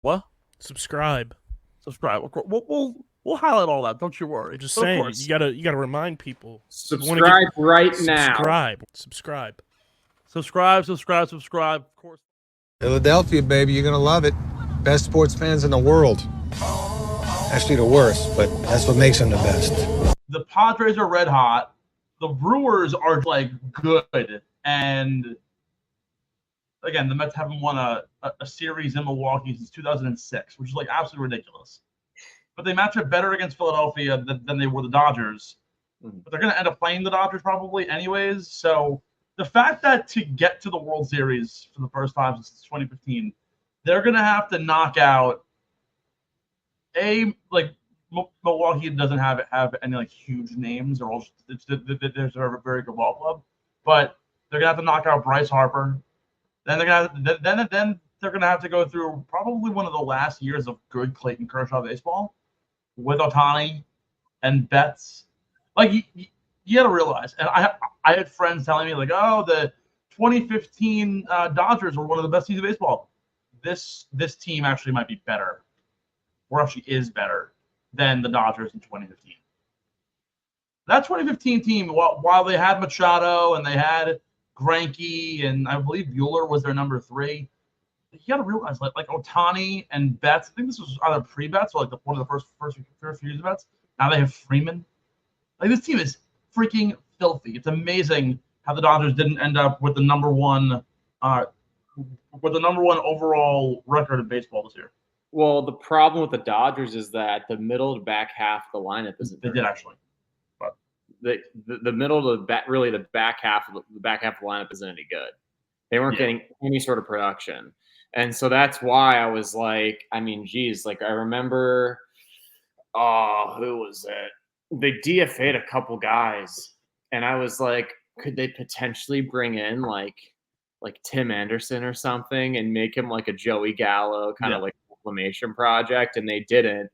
What? Subscribe. Subscribe. We'll highlight all that. Don't you worry. I'm just But of saying, course, you gotta remind people. You want to get Subscribe right now. subscribe. subscribe. Of course. Philadelphia, baby, you're gonna love it. Best sports fans in the world. Actually, the worst, but that's what makes them the best. The Padres are red hot. The Brewers are like good, and again, the Mets haven't won a series in Milwaukee since 2006, which is like absolutely ridiculous. But they match up better against Philadelphia than they were the Dodgers. But they're going to end up playing the Dodgers probably anyways. So the fact that to get to the World Series for the first time since 2015, they're going to have to knock out Milwaukee doesn't have any like huge names. Or there's a very good ball club, but they're going to have to knock out Bryce Harper. Then they're going to then they're going to have to go through probably one of the last years of good Clayton Kershaw baseball with Ohtani and Betts. Like you got to realize, and I had friends telling me like, oh, the 2015 Dodgers were one of the best teams of baseball. This team actually might be better, or actually is better than the Dodgers in 2015. That 2015 team, while they had Machado and they had Greinke and I believe Buehler was their number 3. You got to realize, like Ohtani and Betts. I think this was either pre-Betts or like one of the first few years of Betts. Now they have Freeman. Like this team is freaking filthy. It's amazing how the Dodgers didn't end up with the number one overall record in baseball this year. Well, the problem with the Dodgers is that the middle to back half of the lineup isn't. They did actually, but the middle to the back, really the back half of the lineup isn't any good. They weren't getting any sort of production, and so that's why I was like, I mean, geez, like I remember, who was it? They DFA'd a couple guys, and I was like, could they potentially bring in like Tim Anderson or something and make him like a Joey Gallo kind of like reclamation project? And they didn't.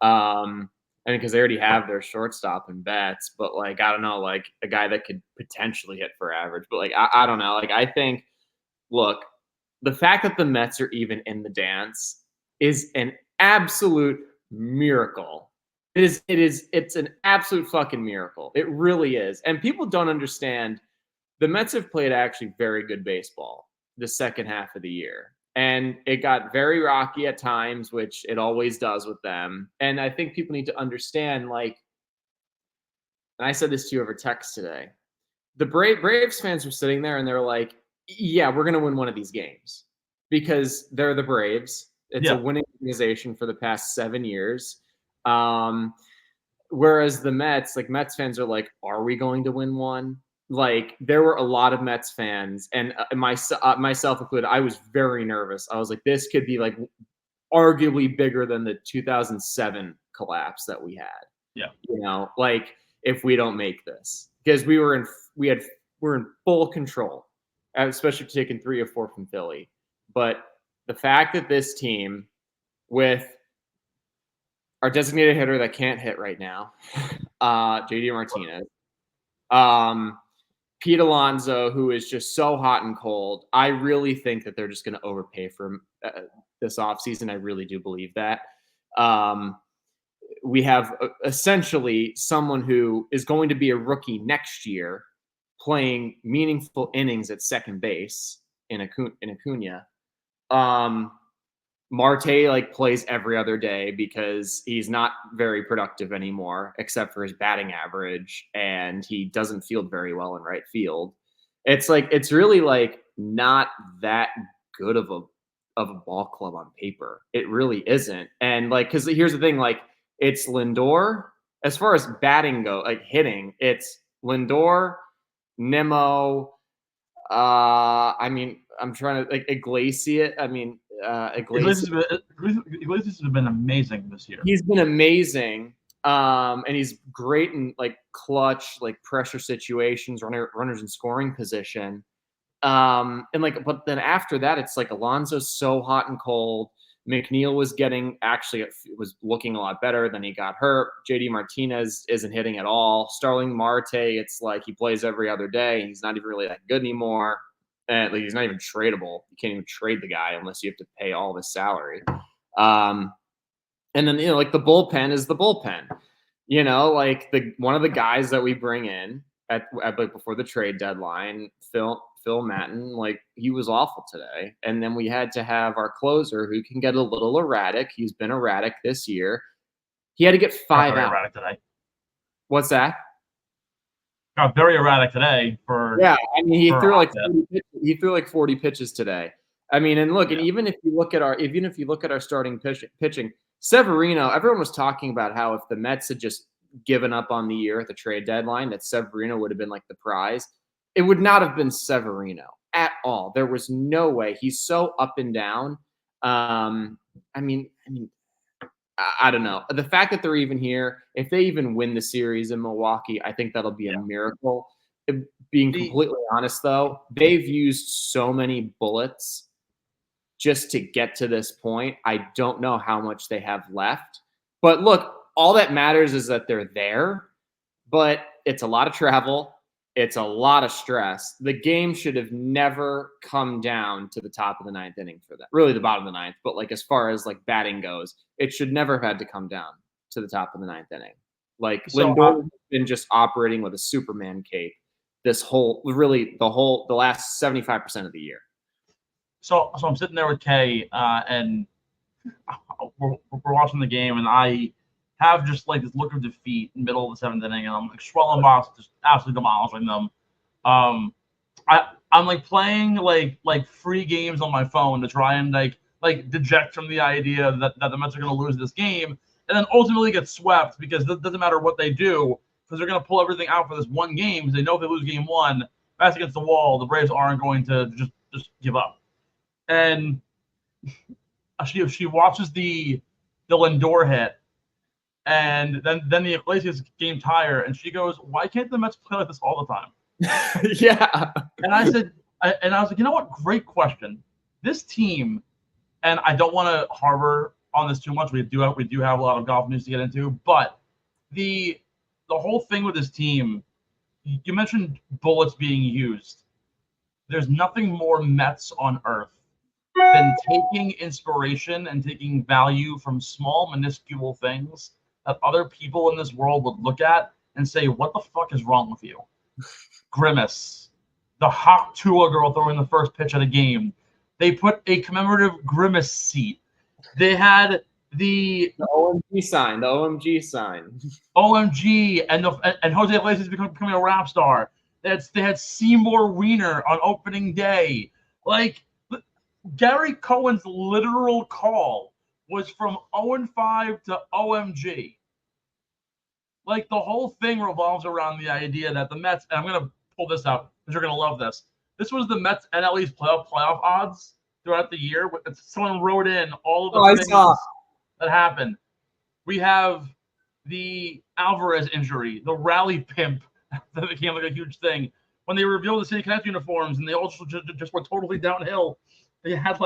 I mean, because they already have their shortstop in Betts, but like I don't know, like a guy that could potentially hit for average. But like I don't know. Like I think, look, the fact that the Mets are even in the dance is an absolute miracle. It's an absolute fucking miracle. It really is. And people don't understand the Mets have played actually very good baseball the second half of the year. And it got very rocky at times, which it always does with them. And I think people need to understand, like, and I said this to you over text today, the Braves fans were sitting there and they're like, yeah, we're going to win one of these games because they're the Braves. It's a winning organization for the past 7 years. Whereas the Mets, like Mets fans are like, are we going to win one? Like there were a lot of Mets fans and myself included. I was very nervous. I was like, this could be like arguably bigger than the 2007 collapse that we had. Yeah. You know, like if we don't make this because we're in full control, especially taking 3 or 4 from Philly. But the fact that this team with our designated hitter that can't hit right now, JD Martinez, Pete Alonso, who is just so hot and cold. I really think that they're just going to overpay for him this offseason. I really do believe that. We have essentially someone who is going to be a rookie next year playing meaningful innings at second base in Acuna. Marte like plays every other day because he's not very productive anymore, except for his batting average, and he doesn't field very well in right field. It's like it's really like not that good of a ball club on paper. It really isn't. And like, because here's the thing, like it's Lindor as far as batting go, like hitting, it's Lindor, Nimmo. I mean, I'm trying to like Iglesias. I mean, Iglesias has been amazing this year. He's been amazing, and he's great in like clutch, like pressure situations, runners in scoring position. And like, but then after that, it's like Alonso's so hot and cold. McNeil was looking a lot better. Then he got hurt. JD Martinez isn't hitting at all. Starling Marte, it's like he plays every other day. He's not even really that good anymore. And like, he's not even tradable. You can't even trade the guy unless you have to pay all of his salary. And then, like the bullpen is the bullpen, like one of the guys that we bring in at before the trade deadline, Phil Matten, like he was awful today. And then we had to have our closer who can get a little erratic. He's been erratic this year. He had to get 5 out. Erratic today. What's that? Got very erratic today he threw like 40 pitches today. I mean, and look, and even if you look at our starting pitching, Severino, everyone was talking about how if the Mets had just given up on the year at the trade deadline, that Severino would have been like the prize. It would not have been Severino at all. There was no way. He's so up and down. I don't know. The fact that they're even here, if they even win the series in Milwaukee, I think that'll be a miracle. Being completely honest, though, they've used so many bullets just to get to this point. I don't know how much they have left. But look, all that matters is that they're there. But it's a lot of travel. It's a lot of stress. The game should have never come down to the top of the 9th inning for that. Really the bottom of the 9th. But like as far as like batting goes, it should never have had to come down to the top of the 9th inning. Like Lindor has been just operating with a Superman cape the last 75% of the year. So I'm sitting there with Kay, and we're watching the game, and I have just like this look of defeat in the middle of the 7th inning, and I'm like Schwellenbach just absolutely demolishing them. I'm like playing like free games on my phone to try and like deject from the idea that the Mets are going to lose this game, and then ultimately get swept because it doesn't matter what they do because they're going to pull everything out for this one game because they know if they lose game 1, that's against the wall. The Braves aren't going to just give up. And she watches the Lindor hit, and then the Iglesias game tire, and she goes, "Why can't the Mets play like this all the time?" Yeah. And I was like, you know what? Great question. This team, and I don't want to harbor on this too much. We do have a lot of golf news to get into, but the whole thing with this team, you mentioned bullets being used. There's nothing more Mets on earth than taking inspiration and taking value from small, minuscule things that other people in this world would look at and say, what the fuck is wrong with you? Grimace. The Hawk Tua girl throwing the first pitch at a game. They put a commemorative Grimace seat. They had the OMG sign. The OMG sign. OMG and Jose Iglesias becoming a rap star. They had Seymour Wiener on opening day. Like, Gary Cohen's literal call was from 0-5 to OMG. Like, the whole thing revolves around the idea that the Mets, and I'm going to pull this out because you're going to love this. This was the Mets NL East playoff odds throughout the year. Someone wrote in all of the things that happened. We have the Alvarez injury, the rally pimp that became like a huge thing. When they revealed the City Connect uniforms and they also just went totally downhill. They had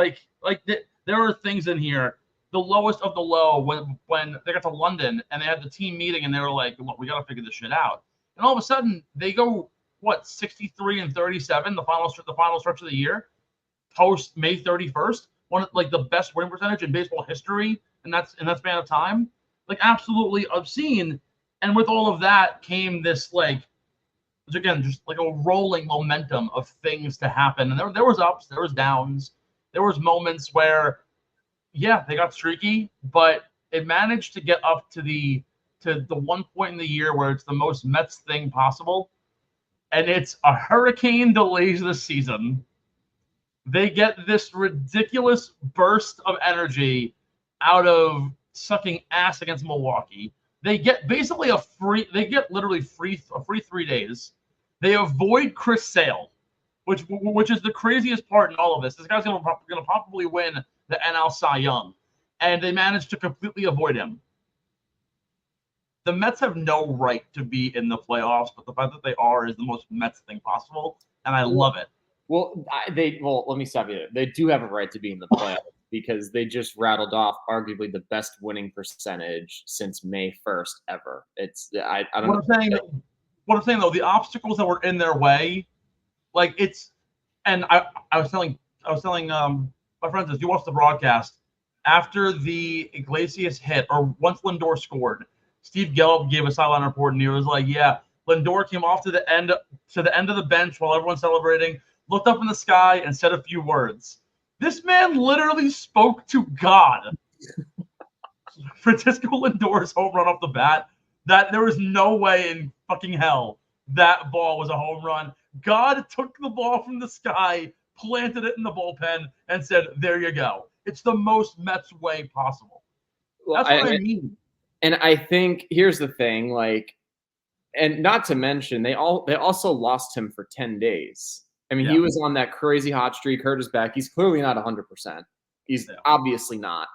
there are things in here. The lowest of the low when they got to London and they had the team meeting and they were like, look, we got to figure this shit out. And all of a sudden they go, 63-37, the final stretch of the year, post May 31st, one of like the best win percentage in baseball history, and that's in that span of time, like absolutely obscene. And with all of that came this which again, just like a rolling momentum of things to happen. And there was ups, there was downs, there was moments where, they got streaky, but it managed to get up to the one point in the year where it's the most Mets thing possible. And it's a hurricane delays the season. They get this ridiculous burst of energy out of sucking ass against Milwaukee. They get basically literally free 3 days. They avoid Chris Sale, which is the craziest part in all of this. This guy's going to probably win the NL Cy Young, and they managed to completely avoid him. The Mets have no right to be in the playoffs, but the fact that they are is the most Mets thing possible, and I love it. Well, let me stop you there. They do have a right to be in the playoffs because they just rattled off arguably the best winning percentage since May 1st ever. I don't know. What I'm saying though, the obstacles that were in their way, I was telling my friends this. You watch the broadcast, after the Iglesias hit, or once Lindor scored, Steve Gelb gave a sideline report, and he was like, "Yeah, Lindor came off to the end of the bench while everyone's celebrating, looked up in the sky, and said a few words." This man literally spoke to God. Francisco Lindor's home run off the bat, that there was no way in fucking hell that ball was a home run. God took the ball from the sky, planted it in the bullpen, and said, "There you go." It's the most Mets way possible. That's what I mean. And I think here's the thing, like, and not to mention they also lost him for 10 days. I mean, he was on that crazy hot streak, hurt his back. He's clearly not 100%. He's obviously not.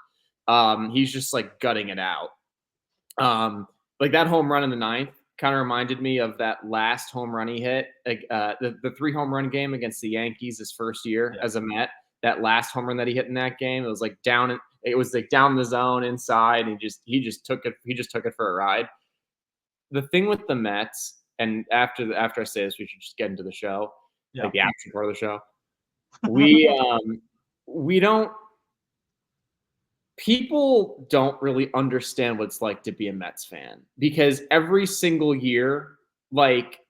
He's just like gutting it out. Like that home run in the ninth kind of reminded me of that last home run he hit, like the 3 home run game against the Yankees his first year as a Met. That last home run that he hit in that game, it was like down the zone inside, and he just took it for a ride. The thing with the Mets, and after I say this, we should just get into the show, like the action part of the show. People don't really understand what it's like to be a Mets fan, because every single year, like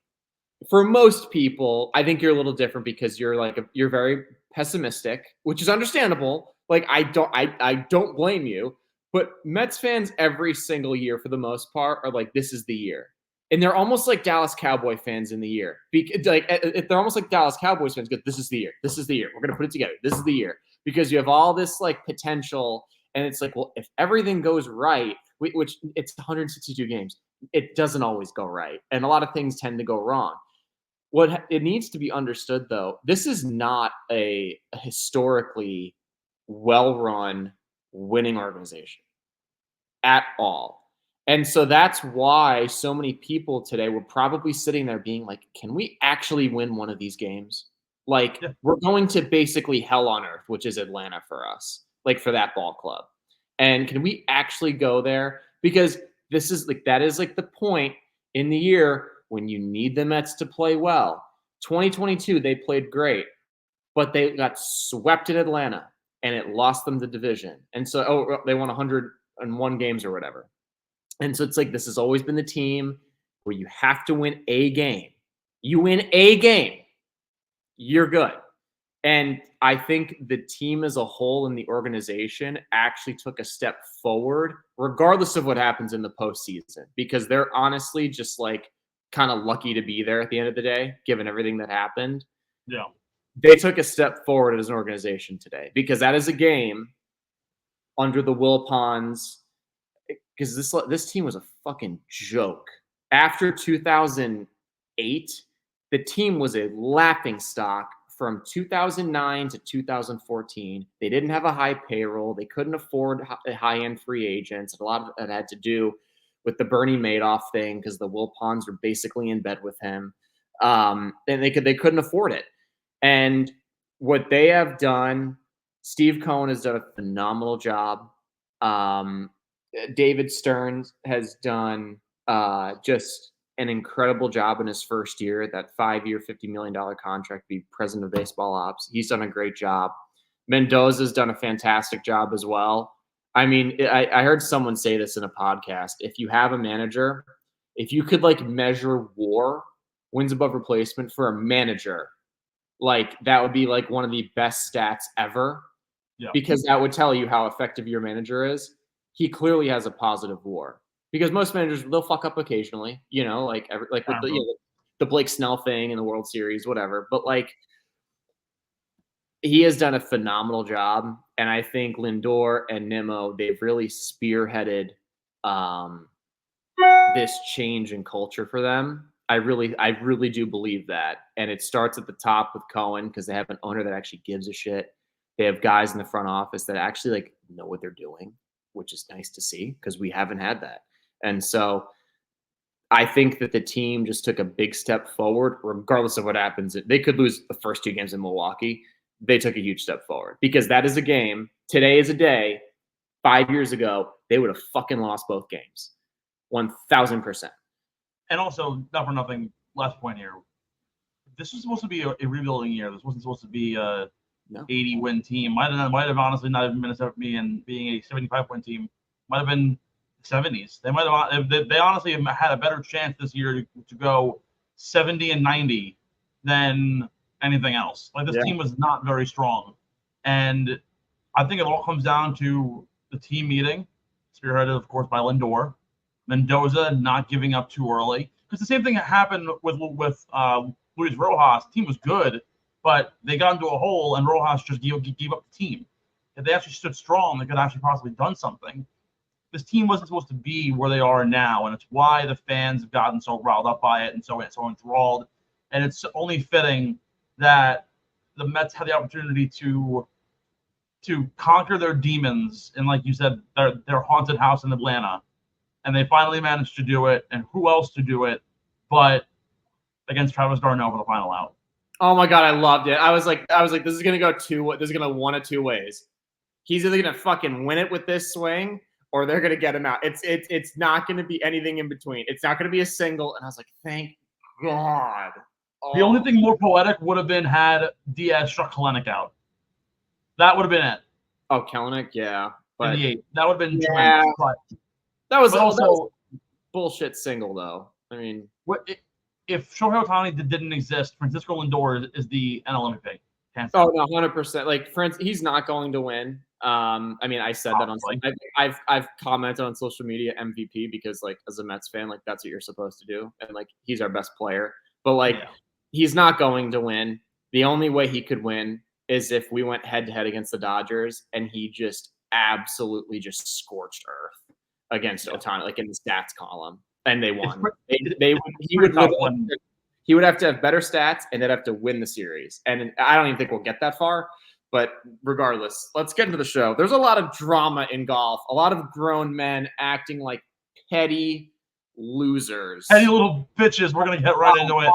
for most people, I think you're a little different because you're very pessimistic, which is understandable. Like I don't blame you, but Mets fans every single year for the most part are like, this is the year. And they're almost like Dallas Cowboy fans in the year. They're almost like Dallas Cowboys fans because this is the year. This is the year. We're going to put it together. This is the year. Because you have all this like potential. And it's like, well, if everything goes right, which it's 162 games, it doesn't always go right. And a lot of things tend to go wrong. What it needs to be understood, though, this is not a historically well-run winning organization at all. And so that's why so many people today were probably sitting there being like, can we actually win one of these games? Like, we're going to basically hell on earth, which is Atlanta for us, like for that ball club. And can we actually go there? Because that is the point in the year when you need the Mets to play well. 2022, they played great, but they got swept in Atlanta, and it lost them the division. And so, they won 101 games or whatever. And so it's like, this has always been the team where you have to win a game. You win a game, you're good. And I think the team as a whole and the organization actually took a step forward, regardless of what happens in the postseason, because they're honestly just like kind of lucky to be there at the end of the day, given everything that happened. Yeah. They took a step forward as an organization today, because that is a game under the Wilpons, because this team was a fucking joke. After 2008, the team was a laughing stock from 2009 to 2014. They didn't have a high payroll. They couldn't afford high-end free agents. A lot of it had to do with the Bernie Madoff thing, because the Wilpons were basically in bed with him. And they couldn't afford it. And what they have done, Steve Cohen has done a phenomenal job. David Stearns has done just an incredible job in his first year, that 5-year, $50 million contract, be president of baseball ops. He's done a great job. Mendoza's done a fantastic job as well. I mean, I heard someone say this in a podcast. If you have a manager, if you could like measure WAR, wins above replacement, for a manager, like that would be like one of the best stats ever. Yeah. Because that would tell you how effective your manager is. He clearly has a positive WAR. Because most managers, they'll fuck up occasionally, like with the Blake Snell thing in the World Series, whatever. But like, he has done a phenomenal job, and I think Lindor and Nimmo, they've really spearheaded this change in culture for them. I really do believe that, and it starts at the top with Cohen, because they have an owner that actually gives a shit. They have guys in the front office that actually like know what they're doing, which is nice to see, because we haven't had that. And so I think that the team just took a big step forward, regardless of what happens. They could lose the first 2 games in Milwaukee. They took a huge step forward, because that is a game. Today is a day. 5 years ago, they would have fucking lost both games. 1,000%. And also, not for nothing, last point here. This was supposed to be a rebuilding year. This wasn't supposed to be No. 80-win team. Might have honestly not even been being a 75-win team. Might have been 70s. They might have. They honestly have had a better chance this year to go 70-90 than anything else. Like, this team was not very strong, and I think it all comes down to the team meeting, spearheaded of course by Lindor, Mendoza not giving up too early. Because the same thing happened with Luis Rojas. The team was good, but they got into a hole, and Rojas just gave up the team. If they actually stood strong, they could actually possibly done something. This team wasn't supposed to be where they are now, and it's why the fans have gotten so riled up by it and so enthralled. And it's only fitting that the Mets had the opportunity to conquer their demons in, like you said, their haunted house in Atlanta, and they finally managed to do it. And who else to do it but against Travis d'Arnaud for the final out? Oh my God, I loved it. I was like, this is gonna go this is gonna one of two ways. He's either gonna fucking win it with this swing, or they're gonna get him out. It's not gonna be anything in between. It's not gonna be a single. And I was like, thank God. Oh. The only thing more poetic would have been had Diaz struck Kelenic out. That would have been it. Oh, Kelenic, yeah. But in the 8th. That would have been tremendous. But that was also bullshit single, though. I mean, if Shohei Ohtani didn't exist, Francisco Lindor is the NL MVP. Oh no, 100%. Like, he's not going to win. I mean, I said that on. I've commented on social media MVP because, like, as a Mets fan, like, that's what you're supposed to do, and like, he's our best player. But like, he's not going to win. The only way he could win is if we went head to head against the Dodgers, and he just absolutely just scorched earth against Ohtani, like in the stats column, and they won. He would have to have better stats, and they'd have to win the series. And I don't even think we'll get that far. But regardless, let's get into the show. There's a lot of drama in golf. A lot of grown men acting like petty losers. Petty little bitches. We're going to get right into it.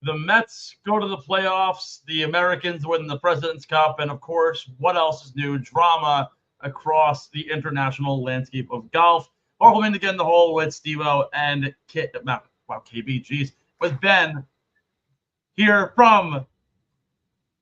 The Mets go to the playoffs. The Americans win the President's Cup. And, of course, what else is new? Drama across the international landscape of golf. Welcome in again the hole with Steve-O and KB, geez, with Ben here from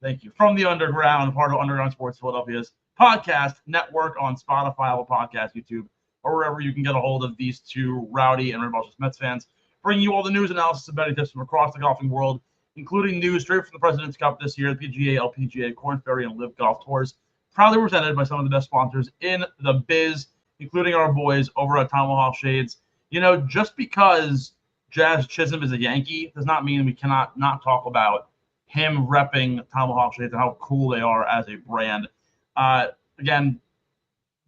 the Underground, part of Underground Sports Philadelphia's podcast network on Spotify, Apple Podcasts, YouTube, or wherever you can get a hold of these two rowdy and rebellious Mets fans, bringing you all the news, analysis, and betting tips from across the golfing world, including news straight from the President's Cup this year, the PGA, LPGA, Corn Ferry, and LIVGolf tours, proudly presented by some of the best sponsors in the biz, including our boys over at Tomahawk Shades. You know, just because Jazz Chisholm is a Yankee does not mean we cannot not talk about him repping Tomahawk Shades and how cool they are as a brand. Again,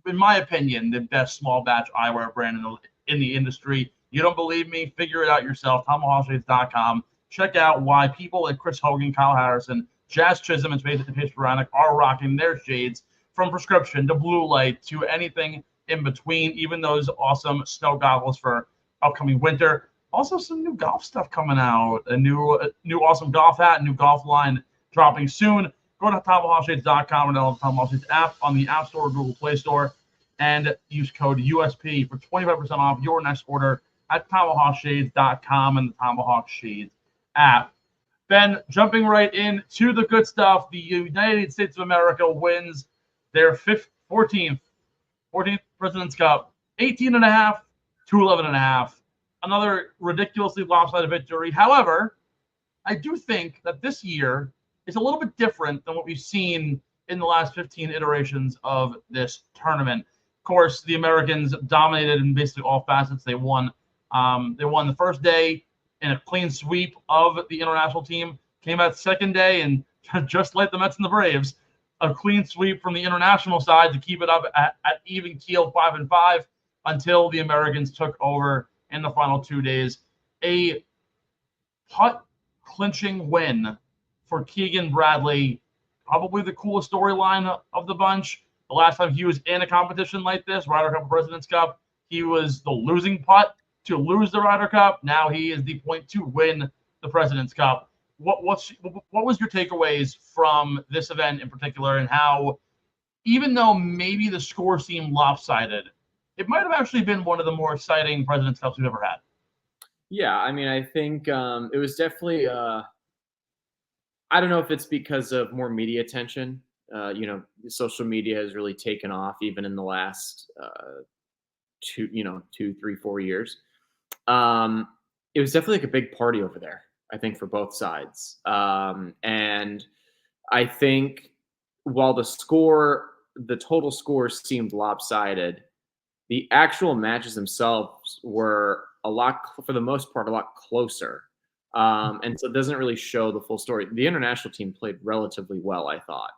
in my opinion, the best small batch eyewear brand in the industry. You don't believe me? Figure it out yourself. TomahawkShades.com. Check out why people like Chris Hogan, Kyle Harrison, Jazz Chisholm, and Paige Sporadic are rocking their shades, from prescription to blue light to anything in between, even those awesome snow goggles for upcoming winter. Also, some new golf stuff coming out, a new awesome golf hat, new golf line dropping soon. Go to TomahawkShades.com and download the Tomahawk Shades app on the App Store or Google Play Store, and use code USP for 25% off your next order at TomahawkShades.com and the Tomahawk Shades app. Ben, jumping right into the good stuff, the United States of America wins their 14th President's Cup, 18.5 to 11.5. Another ridiculously lopsided victory. However, I do think that this year is a little bit different than what we've seen in the last 15 iterations of this tournament. Of course, the Americans dominated in basically all facets. They won the first day in a clean sweep of the international team. Came out second day and just like the Mets and the Braves, a clean sweep from the international side to keep it up at even keel 5-5 until the Americans took over in the final 2 days. A putt clinching win for Keegan Bradley, probably the coolest storyline of the bunch. The last time he was in a competition like this, Ryder Cup, President's Cup, he was the losing putt to lose the Ryder Cup. Now he is the point to win the President's Cup. What was your takeaways from this event in particular, and how, even though maybe the score seemed lopsided, it might have actually been one of the more exciting President's Cups we've ever had. Yeah, I mean, I think it was definitely. I don't know if it's because of more media attention. Social media has really taken off even in the last 2, 3, 4 years. It was definitely like a big party over there, I think, for both sides. And I think while the total score seemed lopsided, the actual matches themselves were for the most part, a lot closer. And so it doesn't really show the full story. The international team played relatively well, I thought.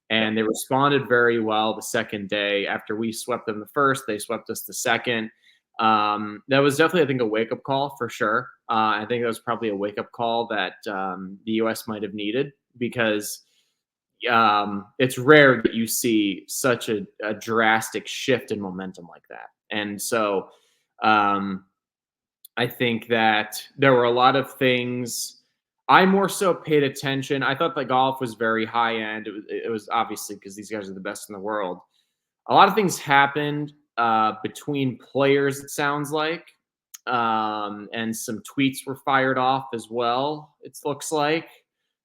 And they responded very well the second day. After we swept them the first, they swept us the second. That was definitely, I think, a wake-up call for sure. I think that was probably a wake-up call that the U.S. might have needed, because it's rare that you see such a drastic shift in momentum like that. And so I think that there were a lot of things. I more so paid attention. I thought the golf was very high end. It was obviously because these guys are the best in the world. A lot of things happened between players, it sounds like, and some tweets were fired off as well, it looks like.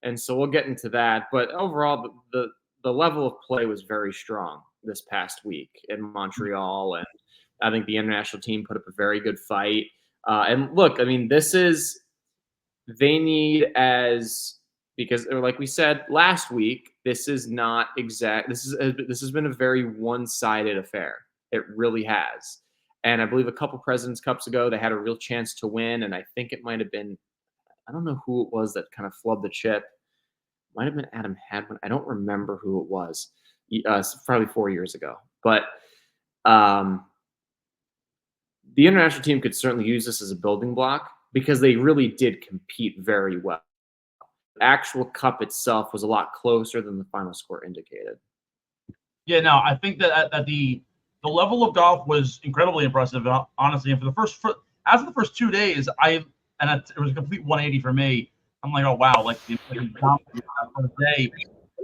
And so we'll get into that. But overall, the level of play was very strong this past week in Montreal. And I think the international team put up a very good fight. And look, I mean, because like we said last week, this is not exact. This has been a very one-sided affair. It really has. And I believe a couple President's Cups ago, they had a real chance to win. And I think it might have been, I don't know who it was that kind of flubbed the chip. Might have been Adam Hadwin. I don't remember who it was. Probably 4 years ago. But the international team could certainly use this as a building block, because they really did compete very well. The actual cup itself was a lot closer than the final score indicated. Yeah, no, I think that the level of golf was incredibly impressive, honestly. And after the first 2 days, it was a complete 180 for me. I'm like, oh wow, like the first day.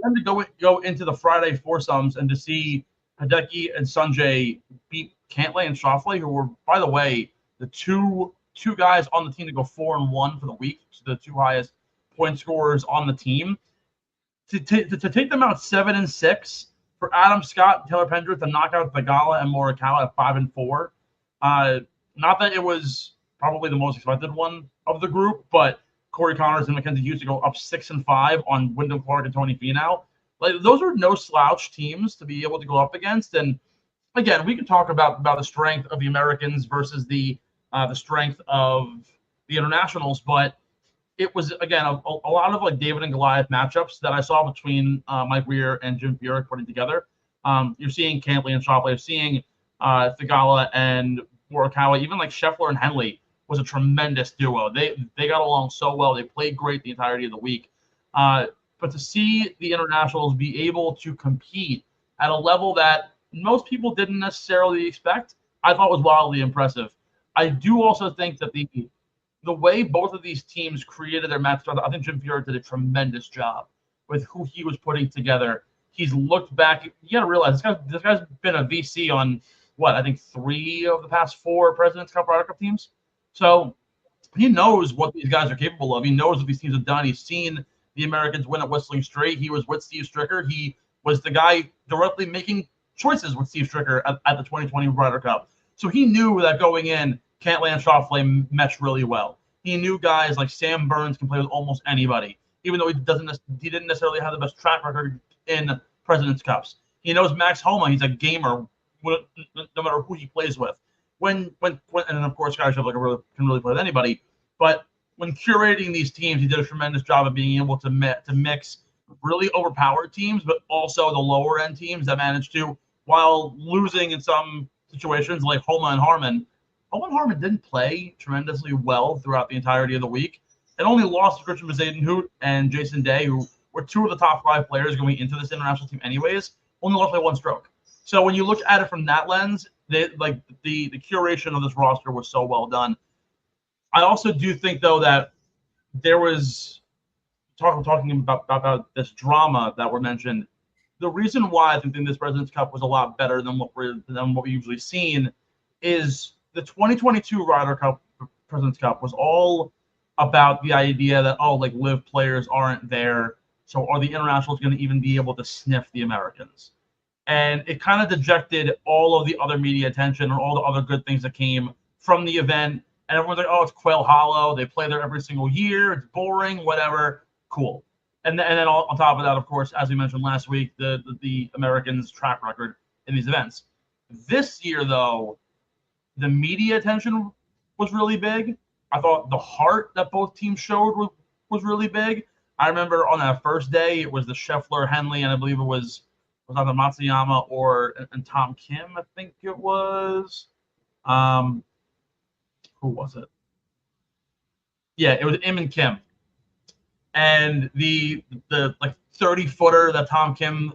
And then to go into the Friday foursomes and to see Hideki and Sanjay beat Cantlay and Schauffele, who were, by the way, the two guys on the team to go 4-1 for the week, so the two highest point scorers on the team. To take them out 7-6, for Adam Scott and Taylor Pendrith to knock out Thigala and Morikawa at 5-4. Not that it was probably the most expected one of the group, but Corey Connors and Mackenzie Hughes to go up 6-5 on Wyndham Clark and Tony Finau. Like, those are no slouch teams to be able to go up against. And again, we can talk about the strength of the Americans versus the strength of the internationals, but it was, again, a lot of like David and Goliath matchups that I saw between Mike Weir and Jim Furyk putting together. You're seeing Cantlay and Schauffele, you're seeing Thigala and Morikawa, even like Scheffler and Henley was a tremendous duo. They got along so well. They played great the entirety of the week. But to see the internationals be able to compete at a level that most people didn't necessarily expect, I thought was wildly impressive. I do also think that the way both of these teams created their match, I think Jim Furyk did a tremendous job with who he was putting together. He's looked back. You got to realize this guy's been a VC on what, I think 3 of the past 4 President's Cup Ryder Cup teams. So he knows what these guys are capable of. He knows what these teams have done. He's seen the Americans win at Whistling Straight. He was with Steve Stricker. He was the guy directly making choices with Steve Stricker at the 2020 Ryder Cup. So he knew that going in, Cantlay and Schauffele meshed really well. He knew guys like Sam Burns can play with almost anybody, even though he didn't necessarily have the best track record in President's Cups. He knows Max Homa. He's a gamer, no matter who he plays with. And of course, guys can really play with anybody. But when curating these teams, he did a tremendous job of being able to mix really overpowered teams, but also the lower end teams that managed to, while losing in some situations like Homa and Harmon. Homa and Harmon didn't play tremendously well throughout the entirety of the week, and only lost to Christian Bezuidenhout and Jason Day, who were 2 of the top 5 players going into this international team anyways, only lost by 1 stroke. So when you look at it from that lens, the curation of this roster was so well done. I also do think, though, that there was talking about this drama that were mentioned. The reason why I think this President's Cup was a lot better than what we've usually seen is the 2022 Ryder Cup, President's Cup, was all about the idea that, oh, like live players aren't there, so are the internationals going to even be able to sniff the Americans? And it kind of dejected all of the other media attention or all the other good things that came from the event. And everyone's like, oh, it's Quail Hollow. They play there every single year. It's boring, whatever. Cool. And then on top of that, of course, as we mentioned last week, the Americans' track record in these events. This year, though, the media attention was really big. I thought the heart that both teams showed was really big. I remember on that first day, it was the Scheffler, Henley, and I believe it was either Matsuyama and Tom Kim, I think it was. Who was it? Yeah, it was Im and Kim. And the like 30-footer that Tom Kim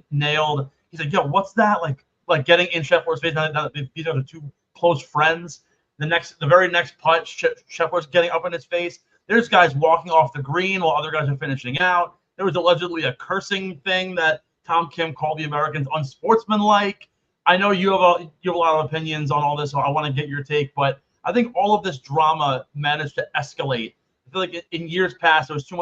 nailed, he's like, yo, what's that? Like getting in Scheffler's face. Now these are the two close friends. The very next putt, Scheffler's getting up in his face. There's guys walking off the green while other guys are finishing out. There was allegedly a cursing thing that Tom Kim called the Americans unsportsmanlike. I know you have a lot of opinions on all this, so I want to get your take. But I think all of this drama managed to escalate. I feel like in years past, it was too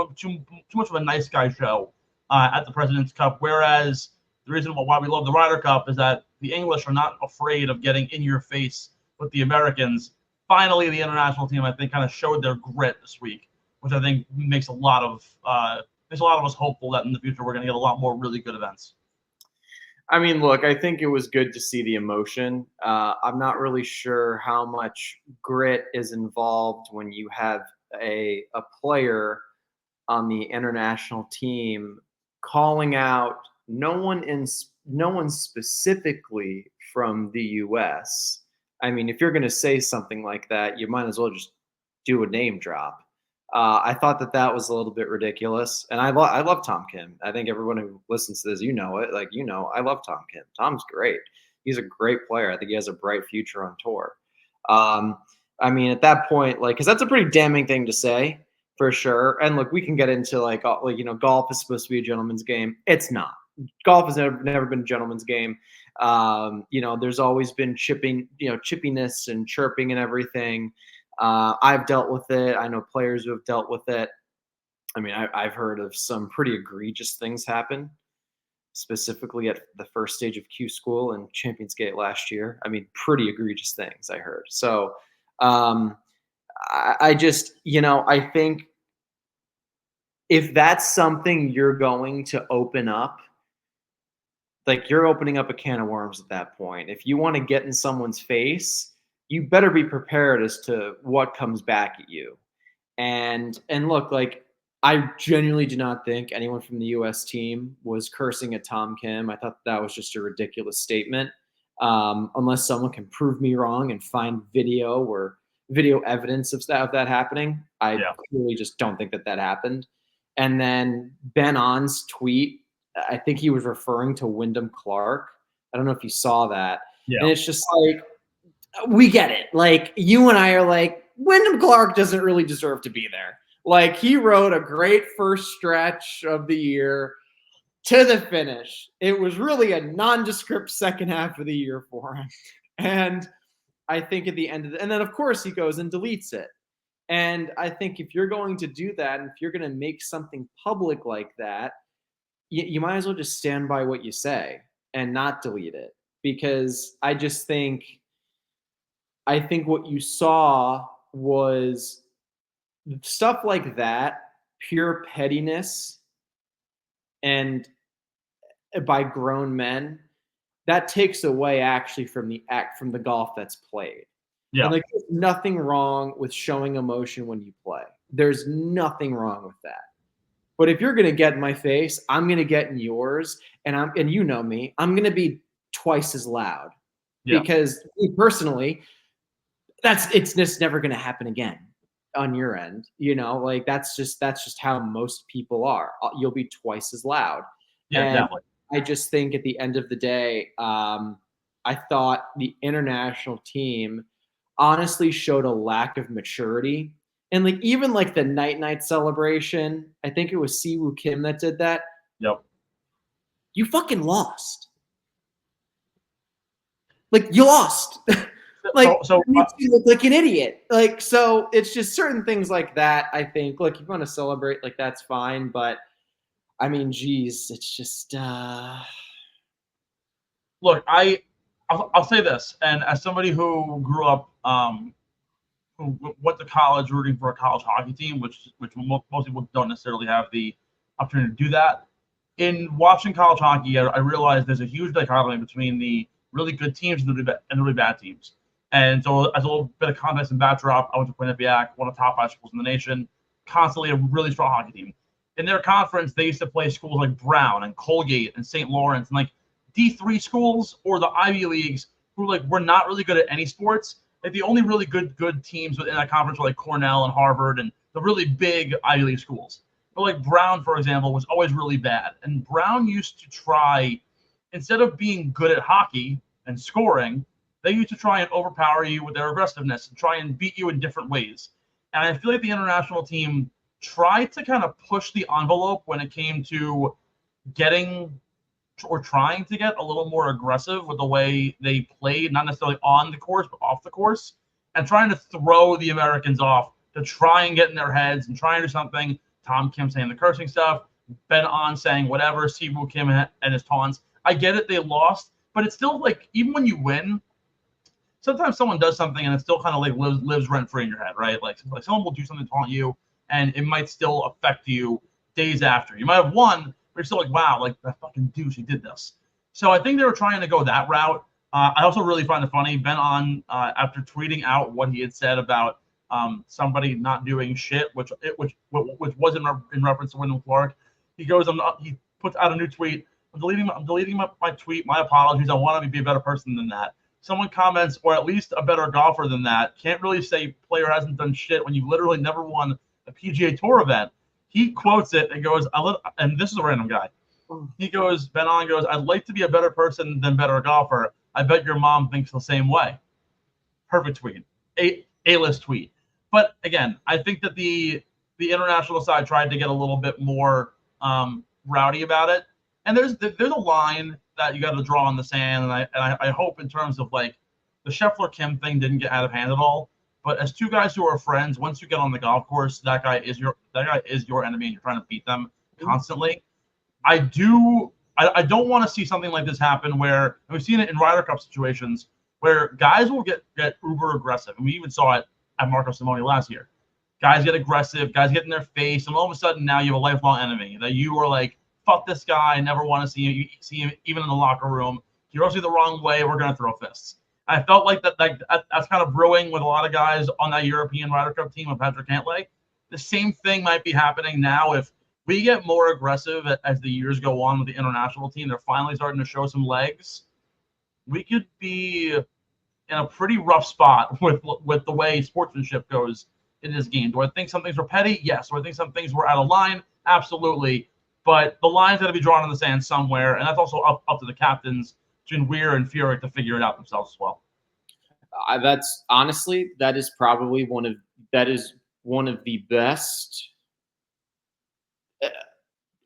much of a nice guy show at the President's Cup. Whereas the reason why we love the Ryder Cup is that the English are not afraid of getting in your face with the Americans. Finally, the international team, I think, kind of showed their grit this week, which I think makes a lot of us hopeful that in the future we're going to get a lot more really good events. I mean, look, I think it was good to see the emotion. I'm not really sure how much grit is involved when you have a player on the international team calling out no one specifically from the U.S. I mean, if you're going to say something like that, you might as well just do a name drop. I thought that was a little bit ridiculous, and I love Tom Kim. I think everyone who listens to this, I love Tom Kim. Tom's great. He's a great player. I think he has a bright future on tour. I mean, at that point, because that's a pretty damning thing to say, for sure. And look, we can get into golf is supposed to be a gentleman's game. It's not. Golf has never been a gentleman's game. There's always been chippiness and chirping and everything. I've dealt with it. I know players who have dealt with it. I mean, I've heard of some pretty egregious things happen, specifically at the first stage of QSchool and Champions Gate last year. I mean, pretty egregious things I heard. So I just, I think if that's something you're going to open up, you're opening up a can of worms at that point. If you want to get in someone's face, you better be prepared as to what comes back at you. And look, I genuinely do not think anyone from the U.S. team was cursing at Tom Kim. I thought that was just a ridiculous statement. Unless someone can prove me wrong and find video or video evidence of that happening, I clearly just don't think that happened. And then Ben On's tweet, I think he was referring to Wyndham Clark. I don't know if you saw that. Yeah. And it's just we get it. You and I are Wyndham Clark doesn't really deserve to be there. He rode a great first stretch of the year to the finish. It was really a nondescript second half of the year for him. And I think at the end of and then of course he goes and deletes it. And I think if you're going to do that, and if you're going to make something public like that, you might as well just stand by what you say and not delete it. Because I think what you saw was stuff like that, pure pettiness, and by grown men, that takes away actually from the golf that's played. Yeah. And there's nothing wrong with showing emotion when you play. There's nothing wrong with that. But if you're going to get in my face, I'm going to get in yours, and you know me, I'm going to be twice as loud. Yeah. Because me personally, it's just never going to happen again on your end. That's just how most people are. You'll be twice as loud. Yeah, and definitely. I just think at the end of the day, I thought the international team honestly showed a lack of maturity. And even the night celebration, I think it was Siwoo Kim that did that. Yep. You fucking lost. You lost. Like, so it makes you look like an idiot. Like, so it's just certain things like that. I think, look, you want to celebrate, like, that's fine. But I mean, geez, it's just, look, I'll say this, and as somebody who grew up, who went to college rooting for a college hockey team, which most people don't necessarily have the opportunity to do that. In watching college hockey, I realized there's a huge dichotomy between the really good teams and the really bad teams. And so, as a little bit of context and backdrop, I went to Quinnipiac, one of the top 5 schools in the nation, constantly a really strong hockey team. In their conference, they used to play schools like Brown and Colgate and St. Lawrence and like D3 schools or the Ivy Leagues who like were not really good at any sports. Like the only really good teams within that conference were like Cornell and Harvard and the really big Ivy League schools. But like Brown, for example, was always really bad. And Brown used to try, instead of being good at hockey and scoring, they used to try and overpower you with their aggressiveness and try and beat you in different ways. And I feel like the international team tried to kind of push the envelope when it came to getting or trying to get a little more aggressive with the way they played, not necessarily on the course, but off the course, and trying to throw the Americans off to try and get in their heads and try and do something. Tom Kim saying the cursing stuff, Ben On saying whatever, Siwoo Kim and his taunts. I get it, they lost, but it's still like, even when you win, sometimes someone does something and it still kind of like lives rent free in your head, right? Like someone will do something to taunt you and it might still affect you days after. You might have won, but you're still like, wow, like that fucking douche, he did this. So I think they were trying to go that route. I also really find it funny, Ben On, after tweeting out what he had said about somebody not doing shit, which was in reference to Wyndham Clark. He puts out a new tweet. I'm deleting my tweet. My apologies. I want to be a better person than that. Someone comments, or at least a better golfer than that. Can't really say player hasn't done shit when you literally never won a PGA Tour event. He quotes it and goes, and this is a random guy. He goes, Ben On goes, I'd like to be a better person than better golfer. I bet your mom thinks the same way. Perfect tweet. A-list tweet. But again, I think that the international side tried to get a little bit more rowdy about it. And there's a line that you got to draw in the sand, and I hope in terms of like the Scheffler Kim thing didn't get out of hand at all. But as two guys who are friends, once you get on the golf course, that guy is your enemy, and you're trying to beat them constantly. I don't want to see something like this happen where, and we've seen it in Ryder Cup situations where guys will get uber aggressive, and we even saw it at Marco Simone last year. Guys get aggressive, guys get in their face, and all of a sudden now you have a lifelong enemy that you are like, fuck this guy, I never want to see him even in the locker room. He rubs you the wrong way, we're going to throw fists. I felt like that's kind of brewing with a lot of guys on that European Ryder Cup team of Patrick Cantlay. The same thing might be happening now if we get more aggressive as the years go on with the international team. They're finally starting to show some legs. We could be in a pretty rough spot with the way sportsmanship goes in this game. Do I think some things were petty? Yes. Do I think some things were out of line? Absolutely. But the line's got to be drawn in the sand somewhere, and that's also up to the captains between Weir and Furyk to figure it out themselves as well. That's honestly, that is probably one of the best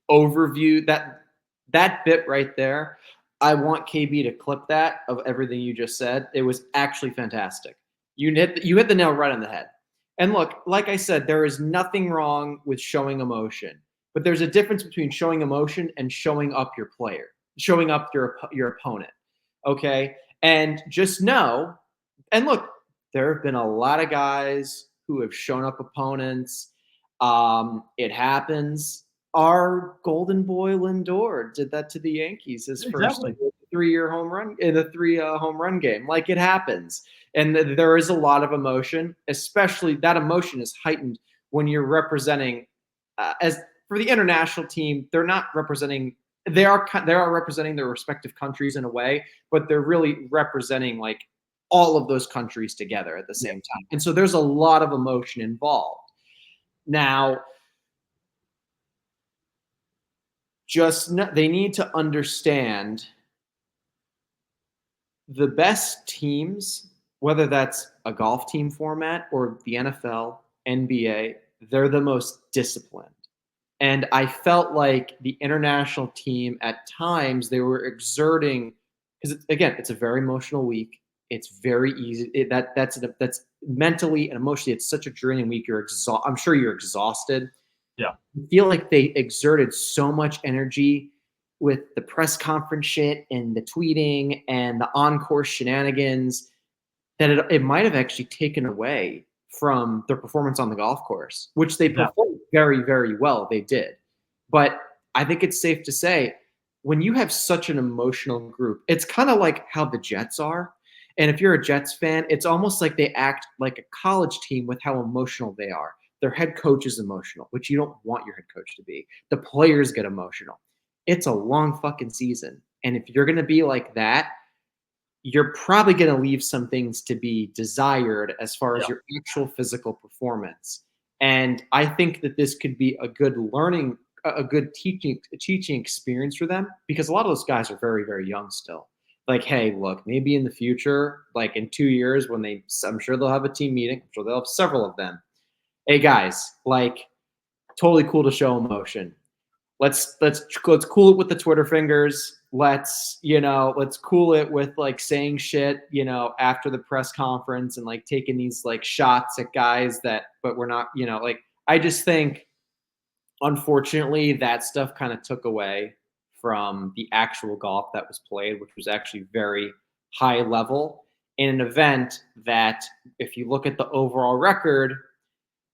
overview, that bit right there. I want KB to clip that of everything you just said. It was actually fantastic. You hit the nail right on the head. And look, like I said, there is nothing wrong with showing emotion, but there's a difference between showing emotion and showing up your player, showing up your opponent. Okay. And just know, and look, there have been a lot of guys who have shown up opponents. It happens. Our golden boy Lindor did that to the Yankees his first 3-year home run in a 3 home run game. Like, it happens. And there is a lot of emotion, especially that emotion is heightened when you're representing as for the international team. They're not representing, they are representing their respective countries in a way, but they're really representing like all of those countries together at the same time. And so there's a lot of emotion involved. Now, they need to understand the best teams, whether that's a golf team format or the NFL, NBA, they're the most disciplined. And I felt like the international team at times, they were exerting, because again, it's a very emotional week. It's very easy. That's mentally and emotionally, it's such a draining week. I'm sure you're exhausted. Yeah. I feel like they exerted so much energy with the press conference shit and the tweeting and the on-course shenanigans that it might have actually taken away from their performance on the golf course, which they performed very, very well. They did. But I think it's safe to say when you have such an emotional group, it's kind of like how the Jets are. And if you're a Jets fan, it's almost like they act like a college team with how emotional they are. Their head coach is emotional, which you don't want your head coach to be. The players get emotional. It's a long fucking season. And if you're going to be like that, you're probably going to leave some things to be desired as far as your actual physical performance. And I think that this could be a good learning, a good teaching experience for them, because a lot of those guys are very, very young still. Like, hey, look, maybe in the future, like in 2 years when I'm sure they'll have a team meeting. I'm sure they'll have several of them. Hey guys, like totally cool to show emotion. Let's cool it with the Twitter fingers. Let's cool it with like saying shit, after the press conference and like taking these like shots at guys but we're not, like I just think unfortunately that stuff kind of took away from the actual golf that was played, which was actually very high level in an event that if you look at the overall record,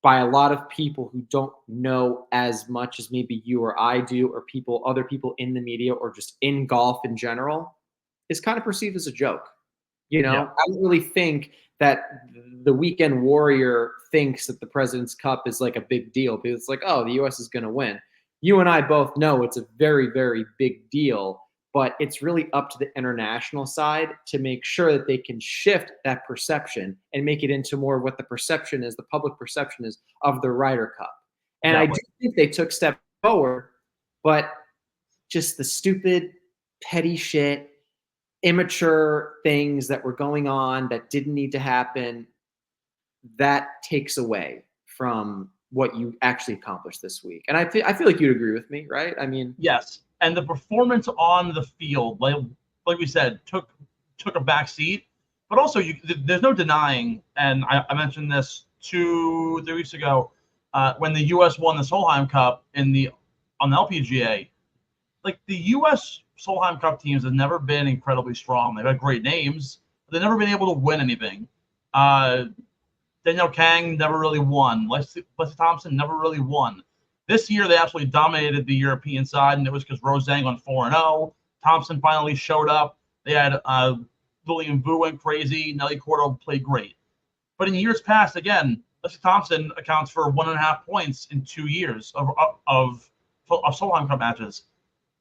by a lot of people who don't know as much as maybe you or I do, or other people in the media or just in golf in general, is kind of perceived as a joke. I don't really think that the weekend warrior thinks that the President's Cup is like a big deal because it's like, oh, the U.S. is going to win. You and I both know it's a very, very big deal, but it's really up to the international side to make sure that they can shift that perception and make it into more of what the perception is, the public perception is of the Ryder Cup. And I do think they took steps forward, but just the stupid, petty shit, immature things that were going on that didn't need to happen, that takes away from what you actually accomplished this week. And I feel like you'd agree with me, right? I mean, yes. And the performance on the field, like we said, took a back seat. But also, there's no denying, and I mentioned this 2-3 weeks ago, when the U.S. won the Solheim Cup on the LPGA. Like the U.S. Solheim Cup teams have never been incredibly strong. They've had great names, but they've never been able to win anything. Danielle Kang never really won. Leslie Thompson never really won. This year, they absolutely dominated the European side, and it was because Rose Zhang went 4-0. Thompson finally showed up. They had Lillian Vu went crazy. Nelly Cordo played great. But in years past, again, Leslie Thompson accounts for 1.5 points in 2 years of Solheim Cup matches.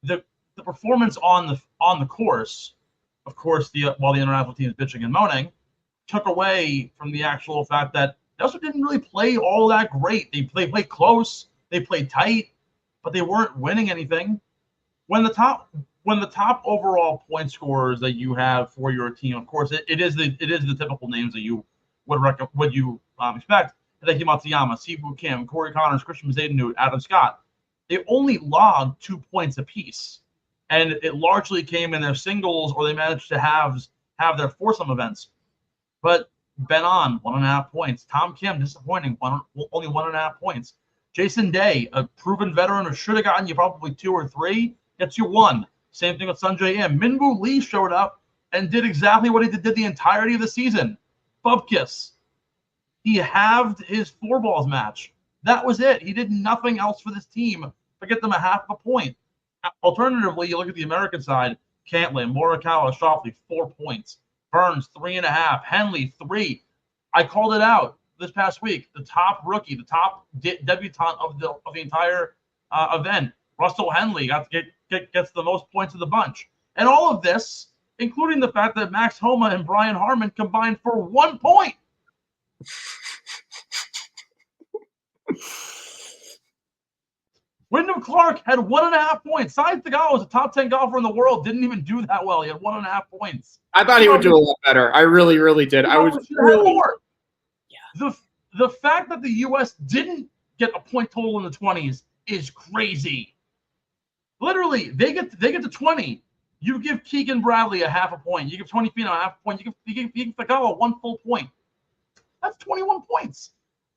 The performance on the course, of course, while the international team is bitching and moaning, took away from the actual fact that they also didn't really play all that great. They played close. They played tight, but they weren't winning anything. When the top overall point scorers that you have for your team, of course, it is the typical names that you would expect. Hideki Matsuyama, Siwoo Kim, Corey Connors, Christian Bezadenhout, Adam Scott. They only logged 2 points apiece, and it largely came in their singles, or they managed to have their foursome events. But Ben On, 1.5 points. Tom Kim, disappointing, only 1.5 points. Jason Day, a proven veteran who should have gotten you probably 2 or 3, gets you 1. Same thing with Sanjay Im. Minwoo Lee showed up and did exactly what he did the entirety of the season. Bubkiss. He halved his 4-balls match. That was it. He did nothing else for this team but get them a half a point. Alternatively, you look at the American side, Cantlin, Morikawa, Schauffele, 4 points. Burns, 3.5. Henley, 3. I called it out this past week. The top rookie, the top debutant of the entire event, Russell Henley, gets the most points of the bunch. And all of this, including the fact that Max Homa and Brian Harman combined for 1 point. Wyndham Clark had 1.5 points. Sai Tagawa was a top 10 golfer in the world. Didn't even do that well. He had 1.5 points. I thought he would do a lot better. I really, really did. I was really more. Yeah. The fact that the U.S. didn't get a point total in the 20s is crazy. Literally, they get to 20. You give Keegan Bradley a half a point. You give Tony Finau a half a point. You give Tagawa 1 full point. That's 21 points.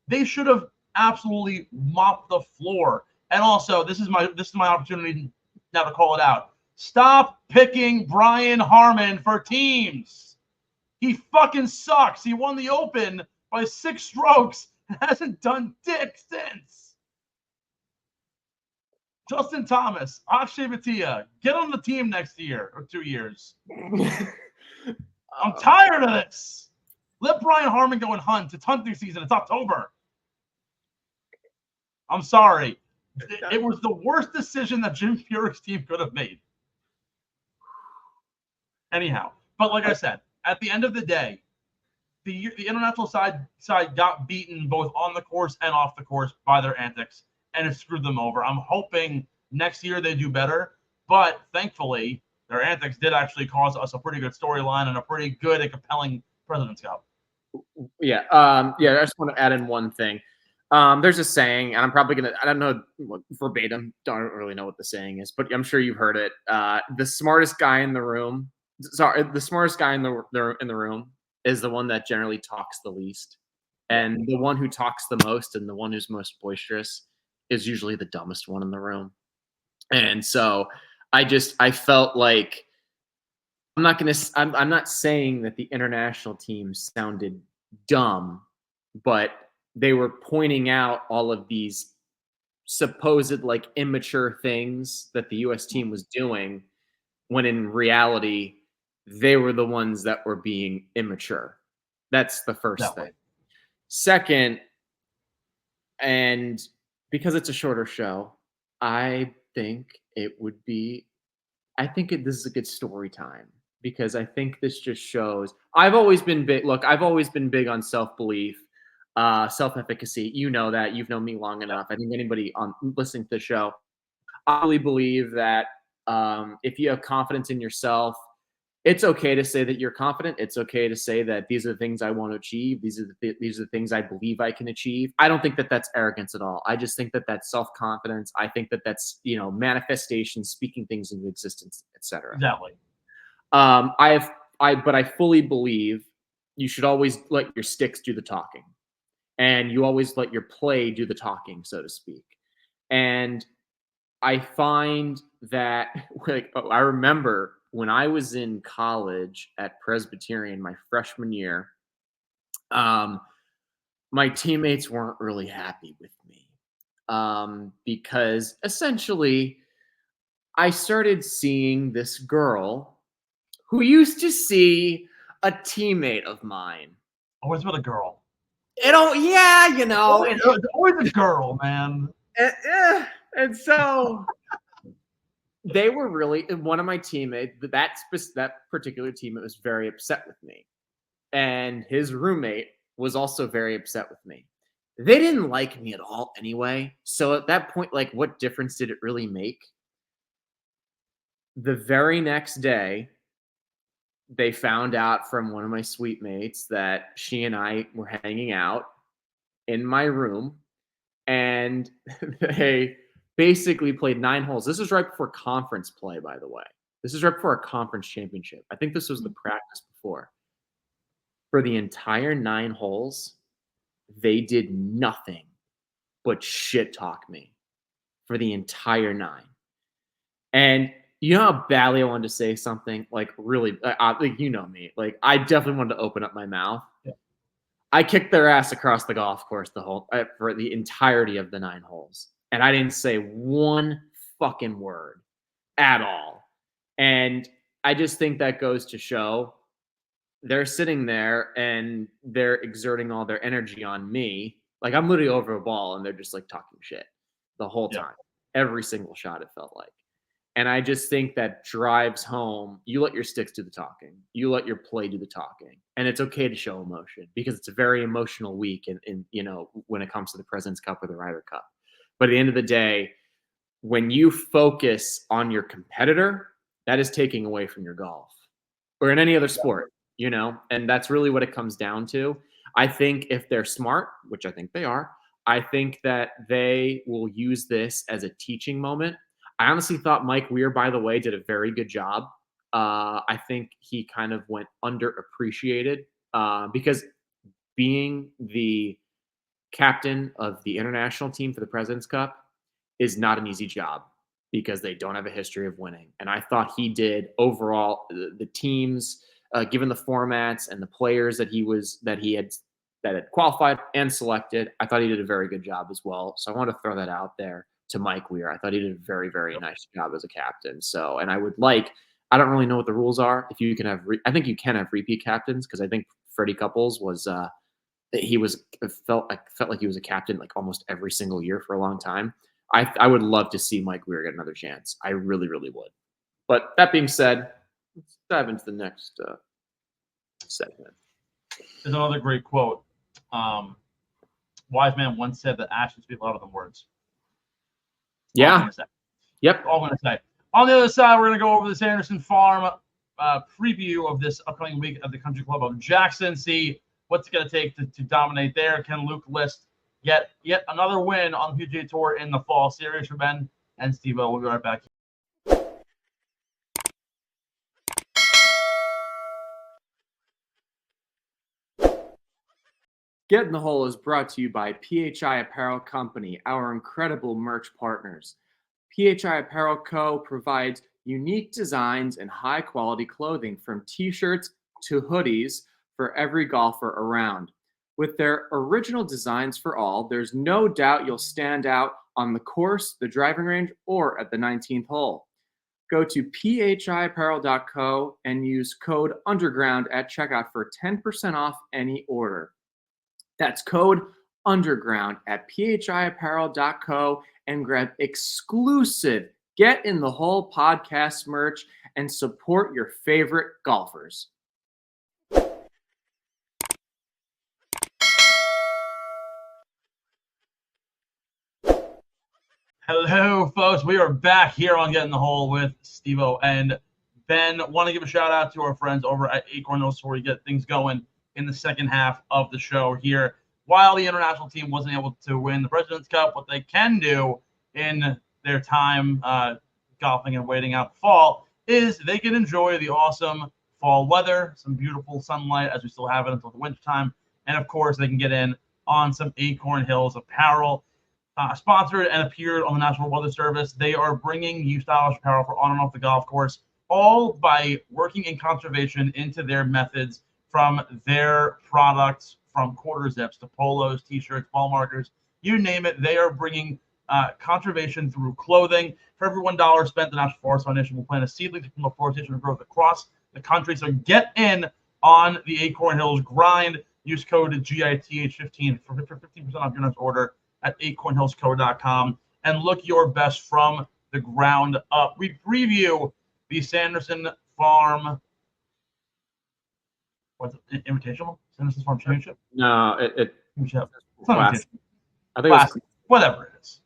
They should have absolutely mopped the floor. And also, this is my opportunity now to call it out. Stop picking Brian Harman for teams. He fucking sucks. He won the Open by 6 strokes and hasn't done dick since. Justin Thomas, Akshay Bhatia, get on the team next year or 2 years. I'm tired of this. Let Brian Harman go and hunt. It's hunting season. It's October. I'm sorry. It was the worst decision that Jim Furyk's team could have made. Anyhow, but like I said, at the end of the day, the international side got beaten both on the course and off the course by their antics, and it screwed them over. I'm hoping next year they do better, but thankfully their antics did actually cause us a pretty good storyline and a pretty good and compelling President's Cup. Yeah. I just want to add in one thing. There's a saying, and I'm probably going to, I don't know verbatim, don't really know what the saying is, but I'm sure you've heard it. The smartest guy in the room is the room is the one that generally talks the least. And the one who talks the most and the one who's most boisterous is usually the dumbest one in the room. And so I felt like I'm not saying that the international team sounded dumb, but they were pointing out all of these supposed like immature things that the US team was doing, when in reality, they were the ones that were being immature. That's the first thing. Second, and because it's a shorter show, I think this is a good story time, because I think this just shows I've always been big on self-belief, self-efficacy. You know that. You've known me long enough. I think anybody listening to the show, I really believe that if you have confidence in yourself, it's okay to say that you're confident. It's okay to say that these are the things I want to achieve. These are the things I believe I can achieve. I don't think that that's arrogance at all. I just think that that's self-confidence. I think that that's, manifestation, speaking things into existence, etc. Exactly. But I fully believe you should always let your sticks do the talking, and you always let your play do the talking, so to speak. And I find that, I remember when I was in college at Presbyterian my freshman year, my teammates weren't really happy with me because essentially I started seeing this girl who used to see a teammate of mine. Always with a girl. It's always a girl, man. And so they were really, one of my teammates, that particular teammate was very upset with me. And his roommate was also very upset with me. They didn't like me at all anyway. So at that point, like, what difference did it really make? The very next day, they found out from one of my suite mates that she and I were hanging out in my room, and they basically played 9 holes. This was right before conference play, by the way. This is right before a conference championship. I think this was the practice before. For the entire 9 holes, they did nothing but shit talk me for the entire 9. And you know how badly I wanted to say something, like really, you know me, like I definitely wanted to open up my mouth. Yeah. I kicked their ass across the golf course for the entirety of the 9 holes. And I didn't say one fucking word at all. And I just think that goes to show they're sitting there and they're exerting all their energy on me. Like I'm literally over a ball and they're just like talking shit the whole time. Every single shot, it felt like. And I just think that drives home, you let your sticks do the talking. You let your play do the talking. And it's okay to show emotion because it's a very emotional week in when it comes to the President's Cup or the Ryder Cup. But at the end of the day, when you focus on your competitor, that is taking away from your golf or in any other sport, and that's really what it comes down to. I think if they're smart, which I think they are, I think that they will use this as a teaching moment. I honestly thought Mike Weir, by the way, did a very good job I think he kind of went underappreciated because being the captain of the international team for the President's Cup is not an easy job because they don't have a history of winning. And I thought he did overall. The teams, given the formats and the players that had qualified and selected, I thought he did a very good job as well. So I want to throw that out there to Mike Weir. I thought he did a very, very nice job as a captain. So, and I don't really know what the rules are. If you can have, I think you can have repeat captains because I think Freddie Couples felt like he was a captain like almost every single year for a long time. I would love to see Mike Weir get another chance. I really, really would. But that being said, let's dive into the next segment. There's another great quote. Wise man once said that actions speak louder than words. Yeah. Yep. All I'm going to say. On the other side, we're going to go over the Sanderson Farm preview of this upcoming week at the Country Club of Jackson. See what's it going to take to dominate there. Can Luke List get yet another win on the PGA Tour in the fall series? For Ben and Steve-O, we'll be right back. Get in the Hole is brought to you by PHI Apparel Company, our incredible merch partners. PHI Apparel Co. provides unique designs and high-quality clothing from t-shirts to hoodies for every golfer around. With their original designs for all, there's no doubt you'll stand out on the course, the driving range, or at the 19th hole. Go to phiapparel.co and use code UNDERGROUND at checkout for 10% off any order. That's code UNDERGROUND at phiapparel.co and grab exclusive Get in the Hole podcast merch and support your favorite golfers. Hello, folks. We are back here on Get in the Hole with Steve-O and Ben. Want to give a shout out to our friends over at Acorn Hills where we get things going in the second half of the show here. While the international team wasn't able to win the President's Cup, what they can do in their time golfing and waiting out the fall is they can enjoy the awesome fall weather, some beautiful sunlight as we still have it until the winter time, and of course they can get in on some Acorn Hills apparel. Sponsored and appeared on the National Weather Service. They are bringing you stylish apparel for on and off the golf course, all by working in conservation into their methods, from their products, from quarter zips to polos, t-shirts, ball markers, you name it. They are bringing conservation through clothing. For every $1 spent, the National Forest Foundation will plant a seedling to promote forestation and growth across the country. So get in on the Acorn Hills grind. Use code GITH15 for 15% off your next order at acornhillsco.com and look your best from the ground up. We preview the Sanderson Farm Invitational? Sanderson Farms Championship? No, it's not I think Classic, whatever it is.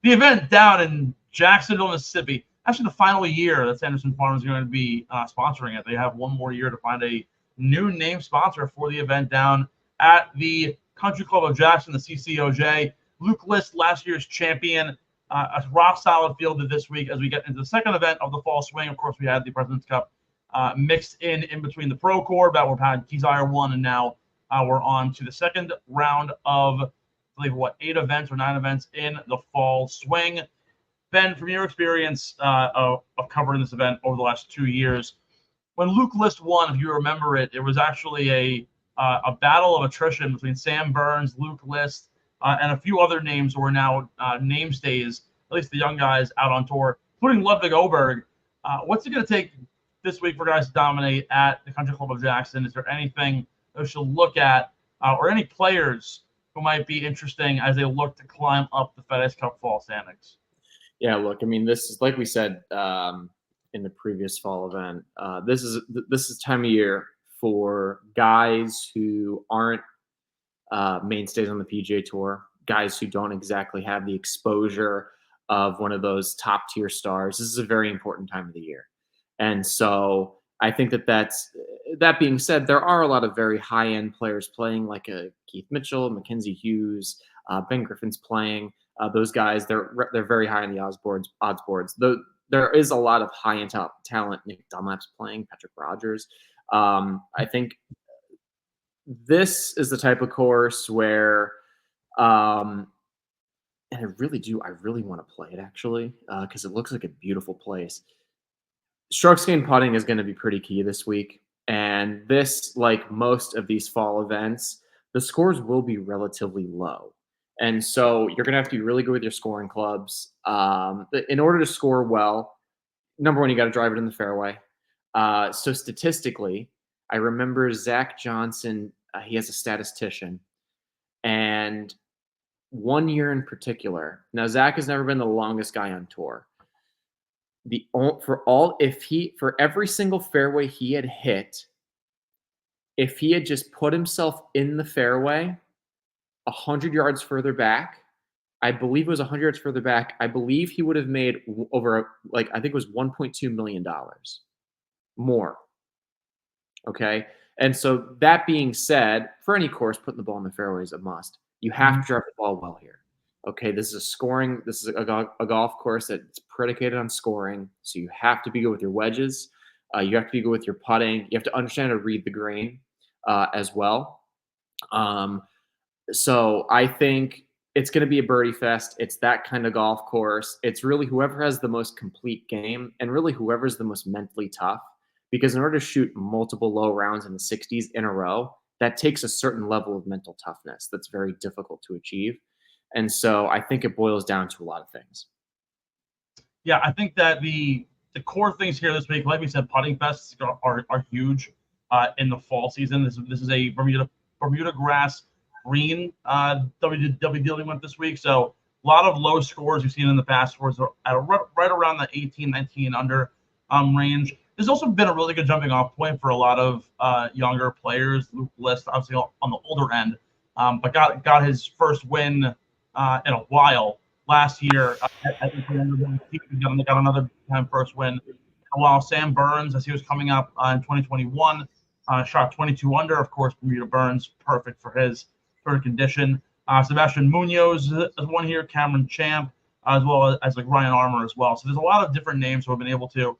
The event down in Jacksonville, Mississippi. Actually, the final year that Sanderson Farms is going to be sponsoring it. They have one more year to find a new name sponsor for the event down at the Country Club of Jackson, the CCOJ. Luke List, last year's champion, a rock-solid field this week as we get into the second event of the fall swing. Of course, we had the President's Cup mixed in between the Pro Core, but we've had Desire 1, and now we're on to the second round of, I believe, 8 events or 9 events in the fall swing. Ben, from your experience of covering this event over the last 2 years, when Luke List won, if you remember it, it was actually a battle of attrition between Sam Burns, Luke List, and a few other names who are now namestays, at least the young guys out on tour, including Ludwig Oberg. What's it going to take this week for guys to dominate at the Country Club of Jackson? Is there anything that we should look at or any players who might be interesting as they look to climb up the FedEx Cup fall standings? Yeah, look, I mean, this is like we said in the previous fall event. This is time of year for guys who aren't mainstays on the PGA Tour, guys who don't exactly have the exposure of one of those top tier stars. This is a very important time of the year. And so I think that being said, there are a lot of very high end players playing, like a Keith Mitchell, Mackenzie Hughes, Ben Griffin's playing. Those guys, they're very high in the odds boards. there is a lot of high-end talent. Nick Dunlap's playing, Patrick Rogers. I think this is the type of course where, and I really want to play it actually, because it looks like a beautiful place. Strokes gained putting is going to be pretty key this week. And this, like most of these fall events, the scores will be relatively low. And so you're going to have to be really good with your scoring clubs. In order to score well, number one, you got to drive it in the fairway. So statistically, I remember Zach Johnson, he has a statistician. And one year in particular, now Zach has never been the longest guy on tour. For every single fairway he had hit, if he had just put himself in the fairway 100 yards further back, I believe it was 100 yards further back, I believe he would have made over, I think it was $1.2 million more. Okay. And so that being said, for any course, putting the ball in the fairway is a must. You have to drive the ball well here. Okay, this is a golf course that's predicated on scoring. So you have to be good with your wedges. You have to be good with your putting. You have to understand how to read the grain as well. So I think it's going to be a birdie fest. It's that kind of golf course. It's really whoever has the most complete game and really whoever's the most mentally tough. Because in order to shoot multiple low rounds in the 60s in a row, that takes a certain level of mental toughness that's very difficult to achieve. And so I think it boils down to a lot of things. Yeah, I think that the core things here this week, like we said, putting fests are huge in the fall season. This is a Bermuda grass green WW dealing with this week. So a lot of low scores you've seen in the past scores are at right around the 18, 19 under range. There's also been a really good jumping off point for a lot of younger players. Luke List, obviously on the older end, but got his first win in a while last year. Got another time first win. While Sam Burns, as he was coming up in 2021, shot 22 under. Of course, Bermuda Burns, perfect for his condition. Sebastian Munoz is one here. Cameron Champ, as well as like Ryan Armour as well. So there's a lot of different names who have been able to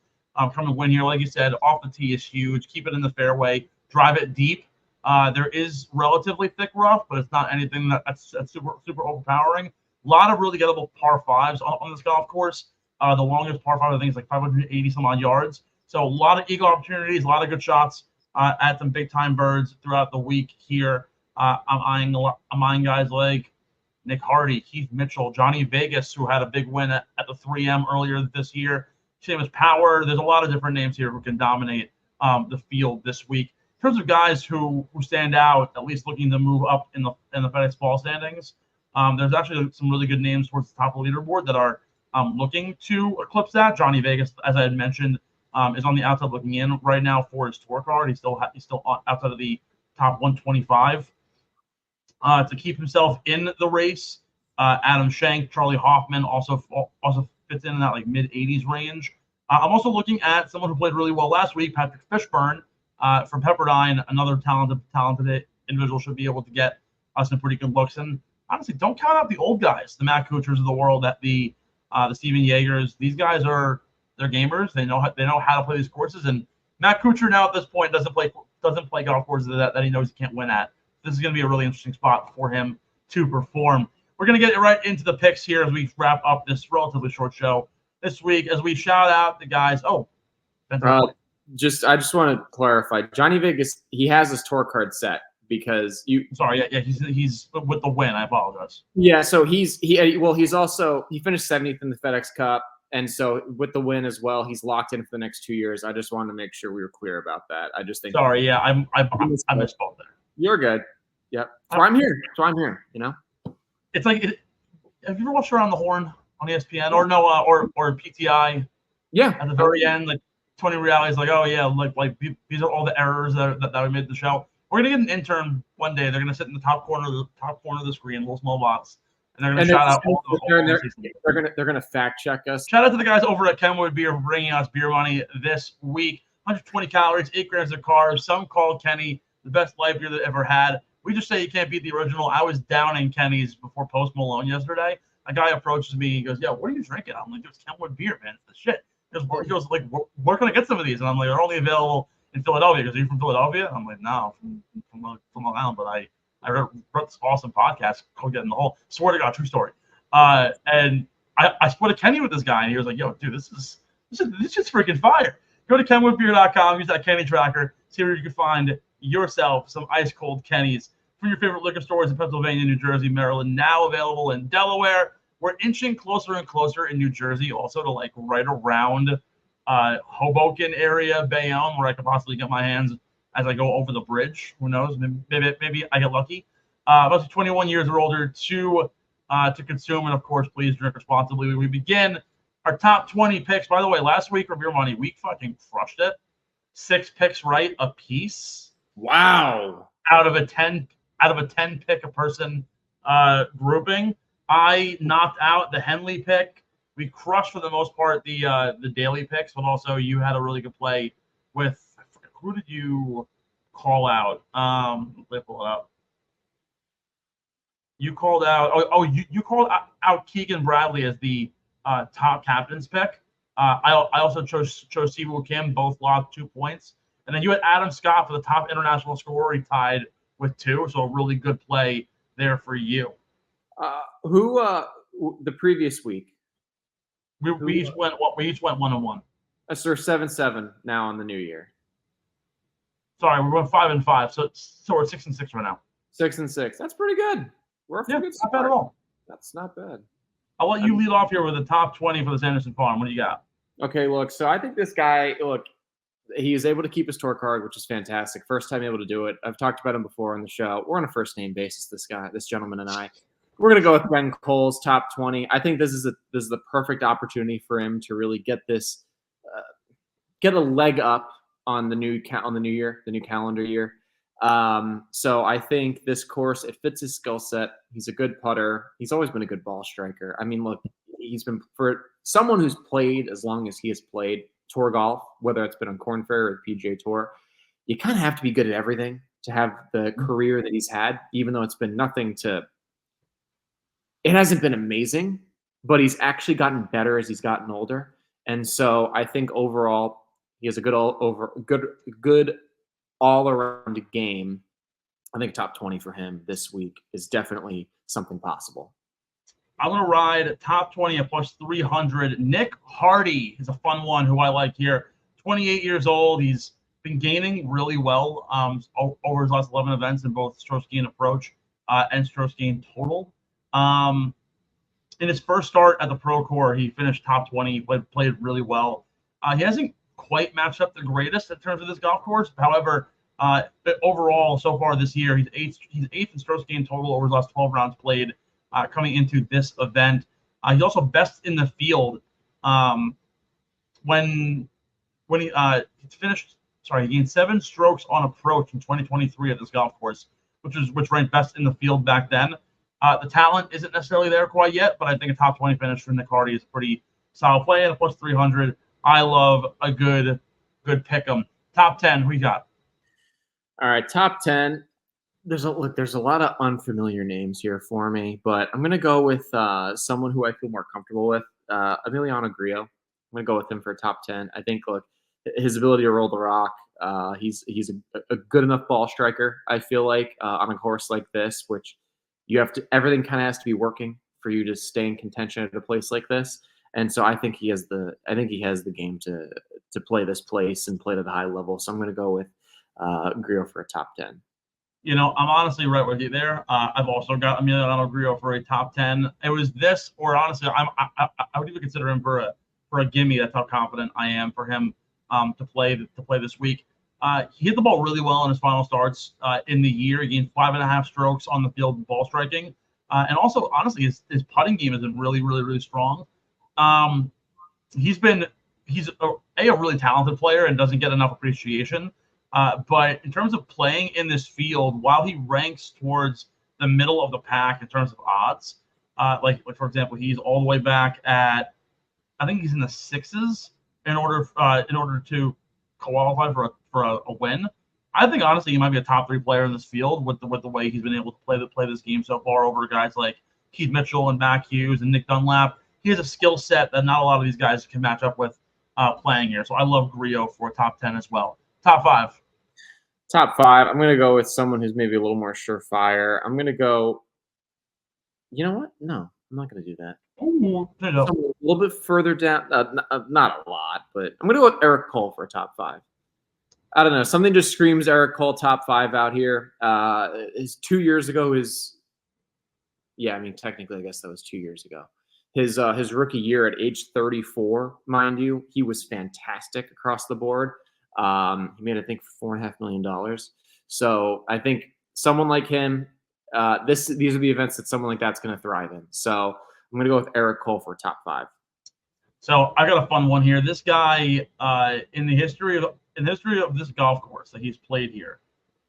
come and win here. Like you said, off the tee is huge. Keep it in the fairway. Drive it deep. There is relatively thick rough, but it's not anything that's super overpowering. A lot of really gettable par fives on this golf course. The longest par five, I think, is like 580 some odd yards. So a lot of eagle opportunities, a lot of good shots at some big time birds throughout the week here. I'm eyeing guys like Nick Hardy, Keith Mitchell, Johnny Vegas, who had a big win at the 3M earlier this year. Seamus Power. There's a lot of different names here who can dominate the field this week. In terms of guys who stand out, at least looking to move up in the FedEx Fall standings, there's actually some really good names towards the top of the leaderboard that are looking to eclipse that. Johnny Vegas, as I had mentioned, is on the outside looking in right now for his tour card. He's still outside of the top 125 to keep himself in the race. Adam Schenk, Charlie Hoffman also fits in that like mid 80s range. I'm also looking at someone who played really well last week, Patrick Fishburne from Pepperdine. Another talented individual should be able to get some pretty good looks. And honestly, don't count out the old guys, the Matt Kuchars of the world, the Steven Yeagers. These guys they're gamers. They know how to play these courses. And Matt Kuchar now at this point doesn't play golf courses that he knows he can't win at. This is going to be a really interesting spot for him to perform. We're going to get right into the picks here as we wrap up this relatively short show this week, as we shout out the guys. I just want to clarify. Johnny Vegas, he has his tour card set because you. Sorry, yeah, he's with the win. I apologize. Yeah, so he finished 70th in the FedEx Cup, and so with the win as well, he's locked in for the next 2 years. I just wanted to make sure we were clear about that. I just think. Sorry, yeah, I misspoke there. You're good. Yep. So I'm here. You know. It's like, have you ever watched Around the Horn on ESPN or PTI? Yeah. At the very end, like Tony Reality's like, oh yeah, like these are all the errors that we made the show. We're gonna get an intern one day. They're gonna sit in the top corner of the screen, little small box, and they're gonna shout out. They're gonna fact check us. Shout out to the guys over at Kenwood Beer for bringing us beer money this week. 120 calories, 8 grams of carbs. Some call Kenny the best light beer they ever had. We just say you can't beat the original. I was downing Kenny's before Post Malone yesterday. A guy approaches me. He goes, "Yo, what are you drinking?" I'm like, "It's Kenwood beer, man. It's the shit." He goes like, where can I get some of these? And I'm like, they're only available in Philadelphia. Because are you from Philadelphia? I'm like, no, from Long Island. But I wrote this awesome podcast called Get in the Hole. Swear to God, true story. And I split a Kenny with this guy, and he was like, yo, dude, this is freaking fire. Go to kenwoodbeer.com, use that Kenny tracker, see where you can find yourself some ice cold Kennies from your favorite liquor stores in Pennsylvania, New Jersey, Maryland, now available in Delaware. We're inching closer and closer in New Jersey, also to like right around Hoboken area, Bayonne, where I could possibly get my hands as I go over the bridge. Who knows? Maybe I get lucky. Must be 21 years or older to consume, and of course, please drink responsibly. We begin our top 20 picks. By the way, last week for Beer Money, we fucking crushed it. 6 picks right a piece. Wow! Out of a 10 pick a person grouping. I knocked out the Henley pick. We crushed for the most part the daily picks, but also you had a really good play with who did you call out? Let me pull it up. You called out you called out Keegan Bradley as the top captain's pick. I also chose Siwoo Kim, both lost 2 points. And then you had Adam Scott for the top international scorer. He tied with 2, so a really good play there for you. The previous week? We each went 1-1. So we're 7-7 now on the new year. Sorry, we went 5-5, so we're 6-6 right now. 6-6. That's pretty good. We're off to a good start. Not bad at all. That's not bad. I'll let you lead off here with the top 20 for the Sanderson Farm. What do you got? Okay, look. So I think this guy, he is able to keep his tour card, which is fantastic. First time able to do it. I've talked about him before on the show. We're on a first name basis. This gentleman and I. We're gonna go with Ben Cole's top 20. I think this is the perfect opportunity for him to really get this, get a leg up on the new year, the new calendar year. So I think this course, it fits his skill set. He's a good putter. He's always been a good ball striker. I mean, look, he's been, for someone who's played as long as he has played tour golf, whether it's been on Korn Ferry or the PGA Tour, you kind of have to be good at everything to have the career that he's had, even though it's been it hasn't been amazing, but he's actually gotten better as he's gotten older. And so I think overall he has a good all-around game. I think top 20 for him this week is definitely something possible. I'm going to ride top 20 at plus 300. Nick Hardy is a fun one who I like here. 28 years old. He's been gaining really well over his last 11 events in both strokes gained approach and strokes gained total. In his first start at the Pro Tour, he finished top 20, played really well. He hasn't quite matched up the greatest in terms of this golf course. However, overall, so far this year, he's eighth in strokes gained total over his last 12 rounds played coming into this event. He's also best in the field when he finished. Sorry, he gained 7 strokes on approach in 2023 at this golf course, which ranked best in the field back then. The talent isn't necessarily there quite yet, but I think a top 20 finish for Nick Hardy is a pretty solid play. And a plus 300, I love a good pick 'em. Top 10, who you got? All right, top 10. There's a lot of unfamiliar names here for me, but I'm gonna go with someone who I feel more comfortable with, Emiliano Grillo. I'm gonna go with him for a top 10. I think his ability to roll the rock. He's a good enough ball striker. I feel like on a course like this, which everything kind of has to be working for you to stay in contention at a place like this. And so I think he has the game to play this place and play at a high level. So I'm going to go with Grillo for a top 10. You know, I'm honestly right with you there. I've also got Emiliano Grillo for a top 10. It was this, or honestly, I would even consider him for a gimme. That's how confident I am for him to play this week. He hit the ball really well in his final starts in the year. He gained 5.5 strokes on the field ball striking. And also, honestly, his putting game has been really, really, really strong. He's a really talented player and doesn't get enough appreciation. But in terms of playing in this field, while he ranks towards the middle of the pack in terms of odds, like for example, he's all the way back at, I think he's in the 6s in order to qualify for a win. I think honestly he might be a top 3 player in this field with the way he's been able to play this game so far over guys like Keith Mitchell and Mac Hughes and Nick Dunlap. He has a skill set that not a lot of these guys can match up with playing here. So I love Grillo for top 10 as well. Top 5. Top 5. I'm going to go with someone who's maybe a little more surefire. I'm going to go. You know what? No, I'm not going to do that. Ooh, A little bit further down. Not a lot, but I'm going to go with Eric Cole for top 5. I don't know. Something just screams Eric Cole top 5 out here. His 2 years ago, technically, I guess that was 2 years ago. His rookie year at age 34, mind you, he was fantastic across the board. He made, I think, $4.5 million. So I think someone like him, these are the events that someone like that's going to thrive in. So I'm going to go with Eric Cole for top 5. So I got a fun one here. This guy, in the history of this golf course that he's played here,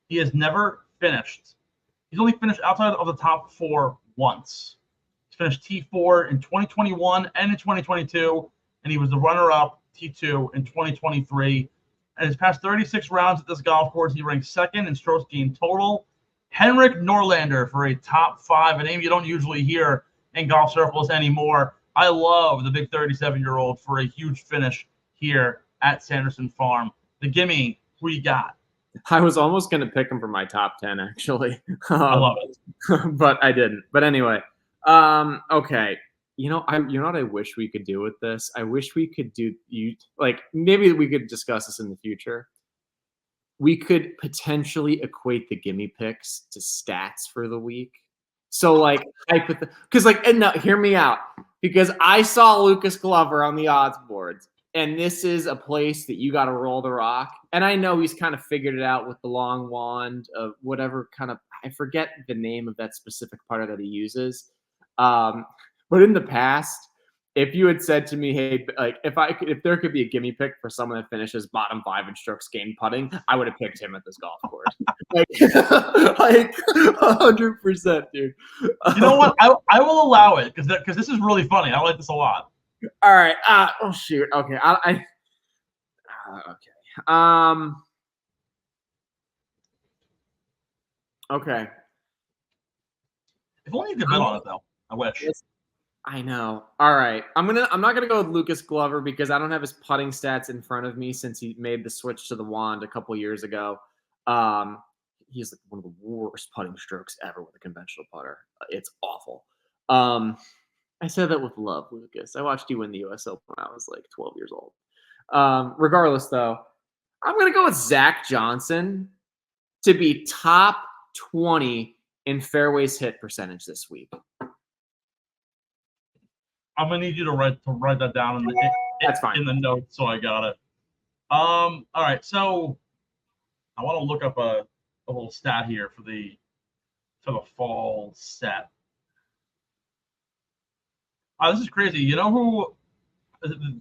he has never finished. He's only finished outside of the top 4 once. He's finished T4 in 2021 and in 2022, and he was the runner-up T2 in 2023. And his past 36 rounds at this golf course, he ranked 2nd in strokes gained total. Henrik Norlander for a top 5, a name you don't usually hear in golf circles anymore. I love the big 37-year-old for a huge finish here at Sanderson Farm. The gimme, who you got? I was almost going to pick him for my top 10, actually. I love it. But I didn't. But anyway, okay. You know what I wish we could do with this? I wish we could maybe we could discuss this in the future. We could potentially equate the gimme picks to stats for the week. So and now hear me out, because I saw Lucas Glover on the odds boards, and this is a place that you got to roll the rock. And I know he's kind of figured it out with the long wand of whatever kind of, I forget the name of that specific putter that he uses. But in the past, if you had said to me, hey, if there could be a gimme pick for someone that finishes bottom 5 in strokes gained putting, I would have picked him at this golf course. like 100%, dude. You know what? I will allow it because this is really funny. I like this a lot. All right. Oh shoot. Okay. Okay. Okay. If only you could bet on it, though. I wish. I know. All right. I'm not gonna go with Lucas Glover because I don't have his putting stats in front of me since he made the switch to the wand a couple years ago. He's one of the worst putting strokes ever with a conventional putter. It's awful. I said that with love, Lucas. I watched you win the U.S. Open when I was like 12 years old. Regardless, though, I'm gonna go with Zach Johnson to be top 20 in fairways hit percentage this week. I'm gonna need you to write that down in the notes, so I got it. All right, so I want to look up a little stat here for the fall set. This is crazy. You know who?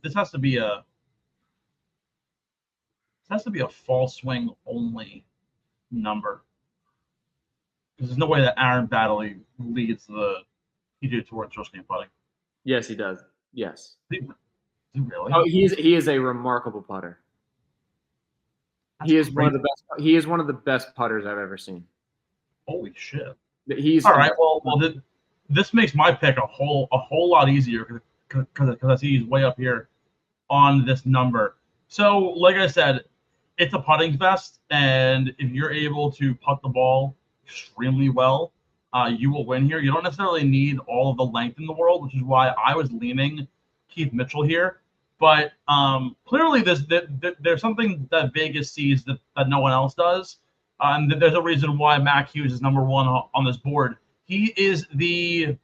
This has to be a fall swing only number. Because there's no way that Aaron Baddeley leads the PGA Tour in strokes gained putting. Yes, he does. Yes. Really? Oh, he is a remarkable putter. He is one of the best. He is one of the best putters I've ever seen. Holy shit! He's all right. Well, this makes my pick a whole lot easier because I see he's way up here on this number. So, like I said, it's a putting fest, and if you're able to putt the ball extremely well, you will win here. You don't necessarily need all of the length in the world, which is why I was leaning Keith Mitchell here. But clearly, there's something that Vegas sees that no one else does. And there's a reason why Mac Hughes is number 1 on this board. He is the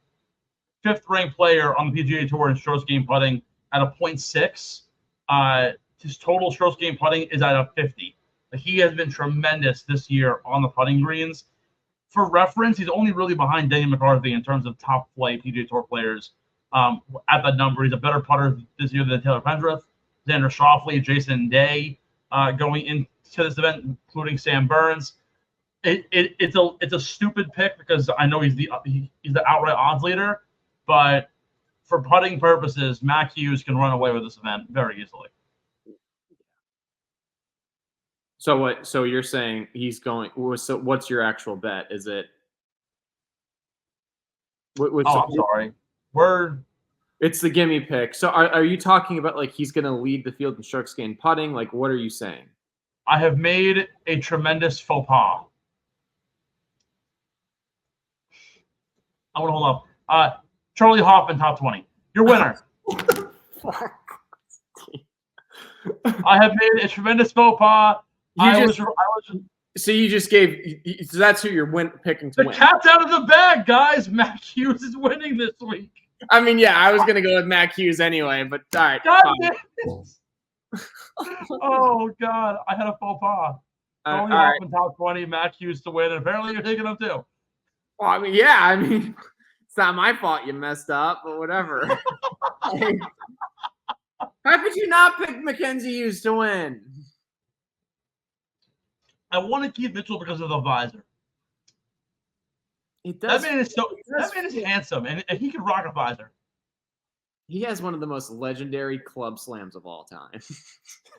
5th-ranked player on the PGA Tour in strokes gained putting at a 0.6. His total strokes gained putting is at a 50. He has been tremendous this year on the putting greens. For reference, he's only really behind Denny McCarthy in terms of top-flight PGA Tour players at that number. He's a better putter this year than Taylor Pendrith, Xander Schauffele, Jason Day going into this event, including Sam Burns. It's a stupid pick because I know he's the outright odds leader, but for putting purposes, Mac Hughes can run away with this event very easily. So what? So you're saying he's going? So what's your actual bet? Is it? I'm sorry. It's the gimme pick. So are you talking about like he's going to lead the field in shark skin putting? Like, what are you saying? I have made a tremendous faux pas. I want to hold up. Charlie Hoffman, top 20. Your winner. I have made a tremendous faux pas. So you just gave. So that's who you're picking to the win. The cat's out of the bag, guys. Matt Hughes is winning this week. I mean, yeah, I was going to go with Matt Hughes anyway, but all right. God damn it. Oh, God. I had a faux pas. Charlie Hoffman, top 20. Matt Hughes to win. And apparently you're taking them too. Well, I mean, yeah. I mean, it's not my fault you messed up, but whatever. How could you not pick Mackenzie Hughes to win? I wanted Keith Mitchell because of the visor. That man is handsome, and he can rock a visor. He has one of the most legendary club slams of all time.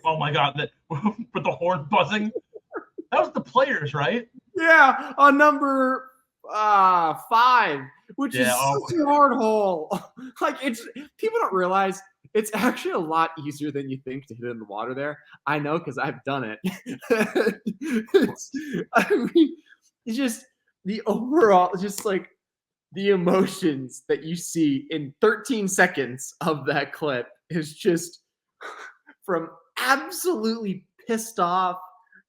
Oh my God! With the horn buzzing. That was the Players, right? Yeah, on number 5, which is such a hard hole. Like people don't realize it's actually a lot easier than you think to hit in the water there. I know because I've done it. It's just the overall, just like the emotions that you see in 13 seconds of that clip is just from absolutely pissed off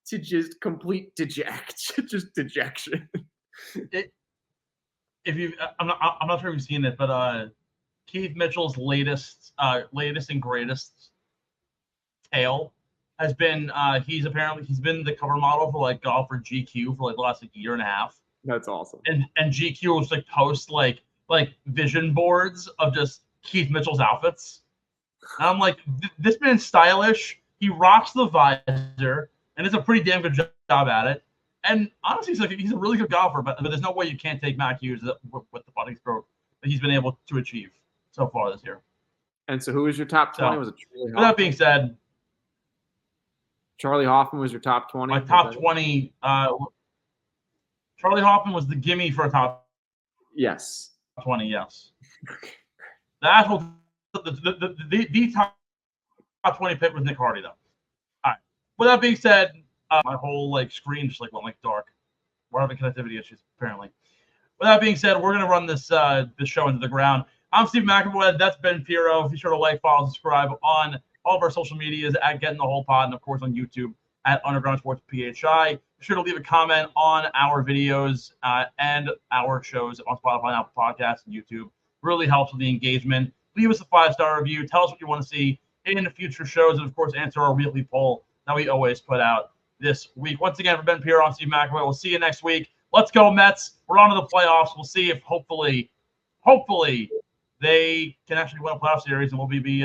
to just complete just dejection. I'm not sure if you've seen it, but Keith Mitchell's latest and greatest tale has been he's been the cover model for like Golf or GQ for like the last year and a half. That's awesome. And GQ was like post like vision boards of just Keith Mitchell's outfits. And I'm like, this man's stylish. He rocks the visor and does a pretty damn good job at it. And honestly, he's a really good golfer, but there's no way you can't take Matt Hughes with the putting stroke that he's been able to achieve so far this year. And so who was your top 20? Was it Charlie Hoffman? With that being said, Charlie Hoffman was your top 20? My top 20, Charlie Hoffman was the gimme for a top 20, yes. The actual the top 20 pick was Nick Hardy, though. All right. With that being said, my whole screen just went dark. We're having connectivity issues, apparently. With that being said, we're gonna run this show into the ground. I'm Steve McAvoy. That's Ben Pirro. Be sure to like, follow, subscribe on all of our social medias at Getting the Whole Pod, and of course on YouTube at Underground Sports PHI. Be sure to leave a comment on our videos and our shows on Spotify and Apple Podcasts and YouTube. Really helps with the engagement. Leave us a 5-star review. Tell us what you want to see in future shows, and of course answer our weekly poll that we always put out this week. Once again, for Ben Pirro, I'm Steve McAvoy. We'll see you next week. Let's go Mets. We're on to the playoffs. We'll see if hopefully they can actually win a playoff series, and we'll be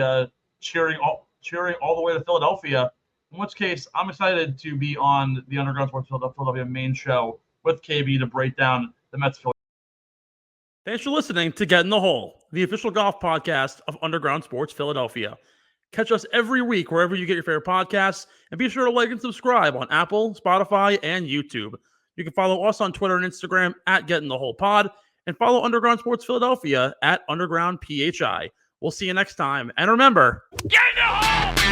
cheering all the way to Philadelphia. In which case, I'm excited to be on the Underground Sports Philadelphia main show with KB to break down the Mets. Thanks for listening to Get in the Hole, the official golf podcast of Underground Sports Philadelphia. Catch us every week wherever you get your favorite podcasts, and be sure to like and subscribe on Apple, Spotify, and YouTube. You can follow us on Twitter and Instagram at Get in the Hole Pod, and follow Underground Sports Philadelphia at Underground PHI. We'll see you next time. And remember, get in the hole!